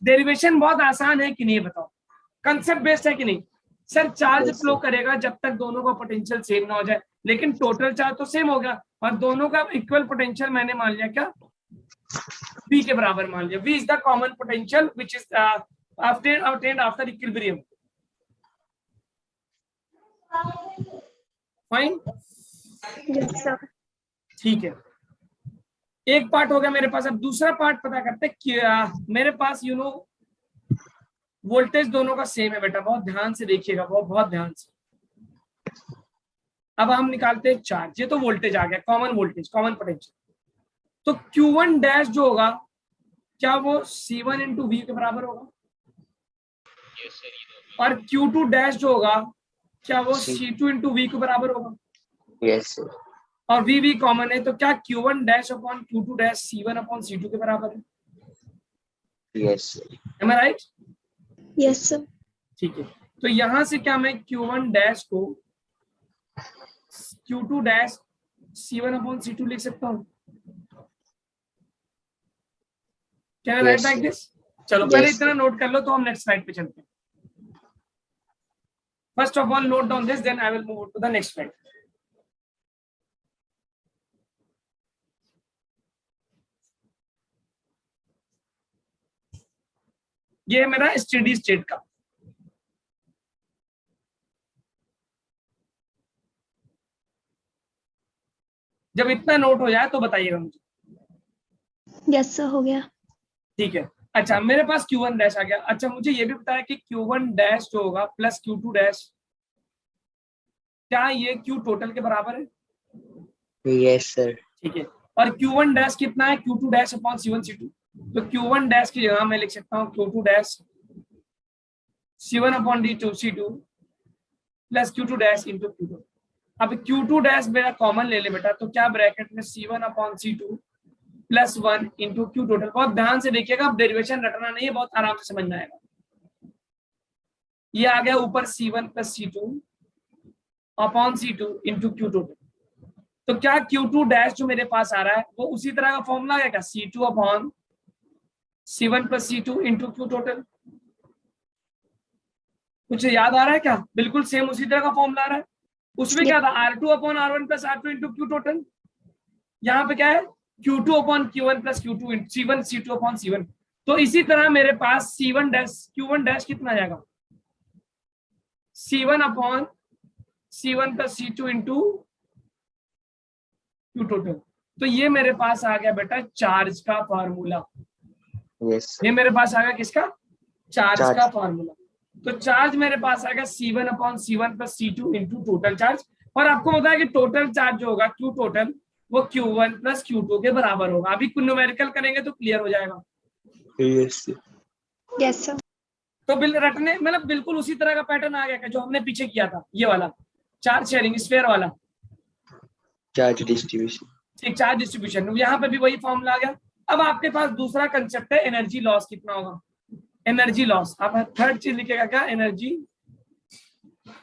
डेरिवेशन बहुत आसान है कि नहीं बताओ, कंसेप्ट बेस्ड है कि नहीं। Sir charge Yes, flow sir. करेगा जब तक दोनों का पोटेंशियल सेम ना हो जाए, लेकिन टोटल चार्ज तो सेम होगा, और दोनों का इक्वल पोटेंशियल मैंने मान लिया क्या, V के बराबर मान लिया। V is the common potential which is obtained after equilibrium. Fine, Yes, sir. ठीक है, एक पार्ट हो गया मेरे पास। अब दूसरा पार्ट पता करते हैं कि मेरे पास वोल्टेज दोनों का सेम है बेटा, बहुत ध्यान से देखिएगा, बहुत ध्यान से। अब हम निकालते हैं चार्ज, ये तो वोल्टेज आ गया, कॉमन वोल्टेज, कॉमन पोटेंशियल। तो Q1 डैश जो होगा, क्या वो C1 इंटू V के बराबर होगा, Yes sir, ये और Q2 डैश जो होगा, क्या वो C- C2 इंटू V के बराबर होगा, yes sir, और V कॉमन है, तो क्या Q1 dash upon Q2 dash C1 upon C2 के बराबर है। yes sir, Am I right? Yes, sir. ठीक है, तो यहां से क्या मैं Q1 डैश को Q2 dash C1 upon C2 लिख सकता हूँ। Can I right Yes, like sir. This? चलो Yes, पहले इतना sir. नोट कर लो, तो हम नेक्स्ट स्लाइड पे चलते हैं। First of all note down this, then I will move to the next slide. ये है मेरा स्टेडी स्टेट का। जब इतना नोट हो जाए तो बताइएगा मुझे, Yes, sir. हो गया. ठीक है। अच्छा, मेरे पास Q1 डैश आ गया। अच्छा, मुझे ये भी बताया कि Q1 डैश जो होगा प्लस Q2 डैश, क्या ये Q टोटल के बराबर है? Yes, sir. ठीक है, और Q1 डैश कितना है, Q2 dash upon C1 C2। तो Q1 डैश की जगह मैं लिख सकता हूँ Q2 dash C1 upon D2 C2 plus Q2 dash into Q2। अब Q2 डैश मेरा कॉमन ले ले बेटा, तो क्या ब्रैकेट में C1 upon C2 plus 1 into Q total. बहुत ध्यान से देखिएगा, अब डेरिवेशन रटना नहीं है, बहुत आराम से समझना आएगा। ये आ गया ऊपर C1 plus C2 upon C2 into Q total. तो क्या Q2 डैश जो मेरे पास आ रहा है वो उसी तरह का फॉर्मूला है क्या, C2 upon C1 plus C2 into Q total. कुछ याद आ रहा है क्या? बिल्कुल सेम उसी तरह का फॉर्मूला आ रहा है। उसमें क्या था, R2 upon R1 plus R2 into Q total. यहाँ पे क्या है, Q2 upon Q1 plus Q2 C1 C2 upon C1। तो इसी तरह मेरे पास C1 डैश Q1 डैश कितना आ जाएगा, C1 upon C1 plus C2 into Q total. तो ये मेरे पास आ गया बेटा चार्ज का फॉर्मूला। Yes, sir. ये मेरे पास आ गया किसका, चार्ज Charge. का फॉर्मूला। तो चार्ज मेरे पास आ गया C1 upon C1 plus C2 into total charge. और आपको पता है कि टोटल चार्ज जो होगा Q टोटल, वो Q1 प्लस Q2 के बराबर होगा। अभी न्यूमेरिकल करेंगे तो क्लियर हो जाएगा। Yes, sir. Yes, sir. तो बिल रटने मतलब बिल्कुल उसी तरह का पैटर्न आ गया जो हमने पीछे किया था, ये वाला चार्ज शेयरिंग स्फीयर वाला। Charge distribution. ठीक, चार्ज डिस्ट्रीब्यूशन, यहाँ पे भी वही फॉर्मूला आ गया। अब आपके पास दूसरा कंसेप्ट है एनर्जी लॉस कितना होगा, एनर्जी लॉस। आप थर्ड चीज लिखेगा क्या, एनर्जी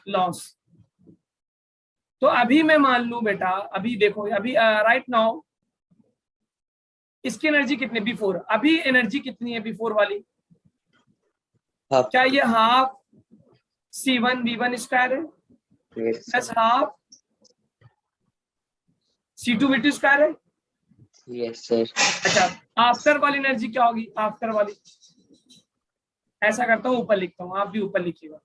लॉस। तो अभी मैं मान लू बेटा, अभी देखो, अभी राइट नाउ इसकी एनर्जी कितनी बिफोर, अभी एनर्जी कितनी है बिफोर वाली, हाफ। क्या ये हाफ C1 V1 स्क्वायर है yes plus half C2 V2 square है। Yes sir. अच्छा, आफ्टर वाली एनर्जी क्या होगी, आफ्टर वाली, ऐसा करता हूँ ऊपर लिखता हूँ, आप भी ऊपर लिखिएगा।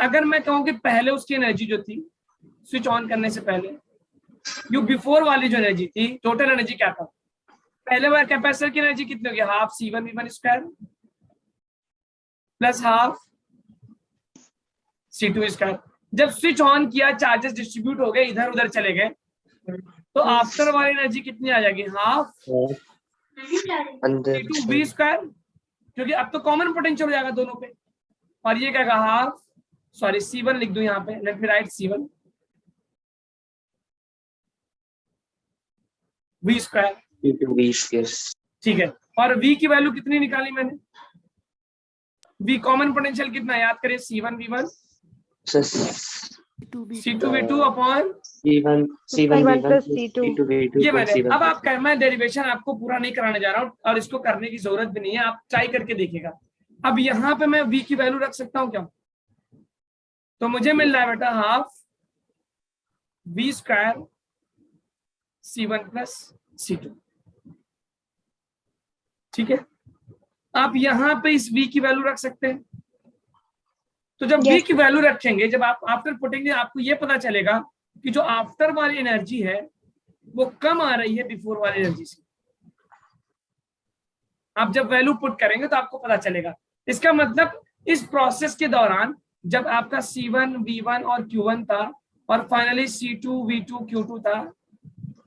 अगर मैं कहूँ कि पहले उसकी एनर्जी जो थी स्विच ऑन करने से पहले, यू बिफोर वाली जो एनर्जी थी, टोटल एनर्जी क्या था, पहले वाले कैपेसिटर की एनर्जी कितनी होगी, half C1 V1 square plus half C2 square. जब स्विच ऑन किया, चार्जेस डिस्ट्रीब्यूट हो गए, इधर उधर चले गए, तो आफ्टर वाली एनर्जी कितनी आ जाएगी, हाफ अंदर C2 V स्क्वायर, क्योंकि अब तो कॉमन पोटेंशियल हो जाएगा दोनों पे, और ये क्या कहा, हाफ सॉरी C1 लिख दूं यहाँ पे, let me right C1 V square, ठीक है। और V की वैल्यू कितनी निकाली मैंने, V कॉमन पोटेंशियल कितना, याद करिए C1 V1 C2 V2 upon ये मैंने, अब आप मैं डेरिवेशन आपको पूरा नहीं कराने जा रहा हूँ और इसको करने की जरूरत भी नहीं है, आप ट्राई करके देखिएगा। अब यहाँ पे मैं V की वैल्यू रख सकता हूँ क्या, तो मुझे मिल रहा है बेटा half V square C1 plus C2, ठीक है। आप यहाँ पे इस V की वैल्यू रख सकते हैं, तो जब V की वैल्यू रखेंगे, जब आप आफ्टर पुटेंगे, आपको ये पता चलेगा कि जो आफ्टर वाली एनर्जी है वो कम आ रही है बिफोर वाली एनर्जी से। आप जब वैल्यू पुट करेंगे तो आपको पता चलेगा। इसका मतलब इस प्रोसेस के दौरान जब आपका C1 V1 और Q1 था और फाइनली C2 V2 Q2 था,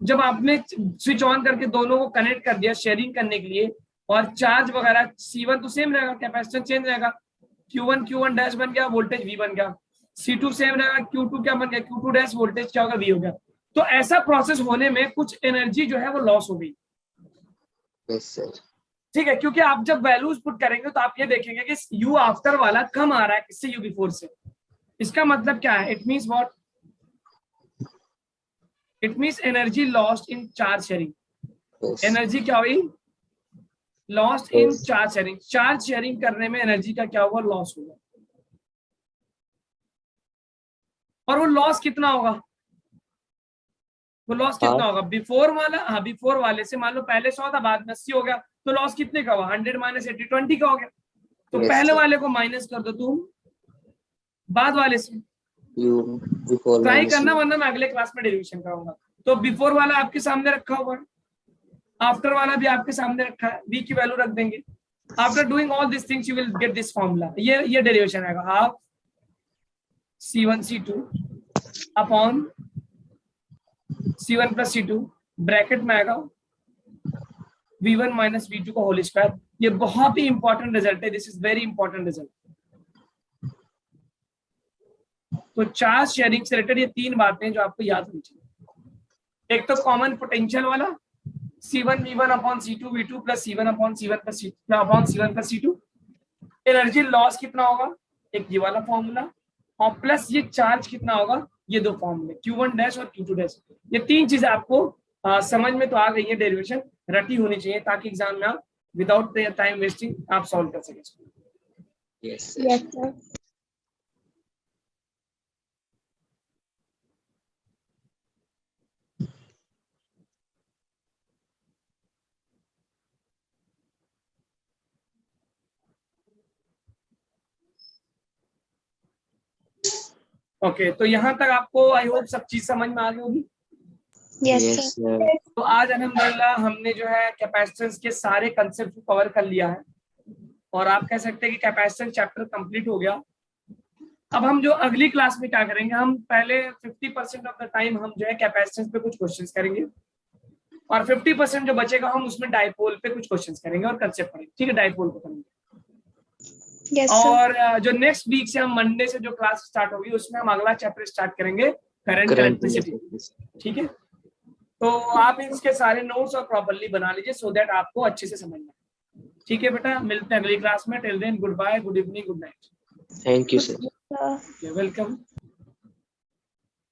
जब आपने स्विच ऑन करके दोनों को कनेक्ट कर दिया शेयरिंग करने के लिए, और चार्ज वगैरह C1 तो सेम रहेगा, कैपेसिटेंस चेंज रहेगा, Q1 डैश बन गया, वोल्टेज V बन गया, C2 सेम रहेगा, Q2 क्या बन गया, Q2 डैश, वोल्टेज क्या होगा, V हो गया। तो ऐसा प्रोसेस होने में कुछ एनर्जी जो है वो लॉस हो गई। Yes sir. ठीक है, क्योंकि आप जब वैल्यूज पुट करेंगे तो आप ये देखेंगे कि U आफ्टर वाला कम आ रहा है किससे, U बिफोर से। इसका मतलब क्या है, it means what, it means energy lost in charge sharing. Energy क्या हुई, lost in charge sharing. Charge sharing करने में एनर्जी का क्या हुआ, लॉस हुआ। और वो लॉस कितना होगा, वो लॉस कितना होगा, बिफोर वाला, हाँ बिफोर वाले से मान लो पहले 100 था, बाद में 80 हो गया, तो लॉस कितने का हुआ, 100 माइनस 80 20 का हो गया। तो पहले वाले को माइनस कर दो तुम बाद वाले से, ट्राई करना, वरना मैं अगले क्लास में डेरिवेशन कराऊंगा। तो बिफोर वाला आपके सामने रखा हुआ है, आफ्टर वाला भी आपके सामने रखा है, V की वैल्यू रख देंगे। After doing all this things you will get this formula. ये डेरिवेशन आएगा, half C1 C2 upon C1 plus C2, bracket में आएगा V1 माइनस V2 का होल स्क्वायर। ये बहुत ही इंपॉर्टेंट रिजल्ट है, this is very important result. तो चार्ज शेयरिंग से रिलेटेड ये 3 बातें जो आपको याद होनी चाहिए। एक तो कॉमन पोटेंशियल वाला C1 V1 upon C2 V2 plus C1 upon C1 plus C2। Energy loss कितना होगा, एक ये वाला फॉर्मूला, और प्लस ये चार्ज कितना होगा, ये 2 फॉर्मूले Q1 डैश और Q2 डैश। ये 3 चीजें आपको समझ में तो आ गई है, डेरिवेशन रटी होनी चाहिए ताकि एग्जाम में आप विदाउट टाइम वेस्टिंग आप सॉल्व कर सकें। Yes sir. ओके, तो यहाँ तक आपको आई होप सब चीज समझ में आ गई होगी। Yes sir. तो आज अल्हम्दुलिल्लाह हमने जो है कैपेसिटेंस के सारे कंसेप्ट को कवर कर लिया है, और आप कह सकते हैं कि कैपेसिटेंस चैप्टर कंप्लीट हो गया। अब हम जो अगली क्लास में क्या करेंगे, हम पहले 50% ऑफ द टाइम हम जो है कैपेसिटेंस पे कुछ क्वेश्चंस करेंगे, और 50% जो बचेगा हम उसमें डाइपोल पे कुछ क्वेश्चंस करेंगे और कंसेप्ट पढ़ेंगे। ठीक है, डाइपोल को करेंगे। यस और जो नेक्स्ट वीक से हम मंडे से जो क्लास स्टार्ट होगी उसमें हम अगला चैप्टर स्टार्ट करेंगे, करंट इलेक्ट्रिसिटी। ठीक है, तो आप इसके सारे नोट्स और प्रॉपर्ली बना लीजिए सो दैट आपको अच्छे से समझ में। ठीक है बेटा, मिलते हैं अगली क्लास में। Till then goodbye, good evening, good night. Thank you sir. Sir. Welcome.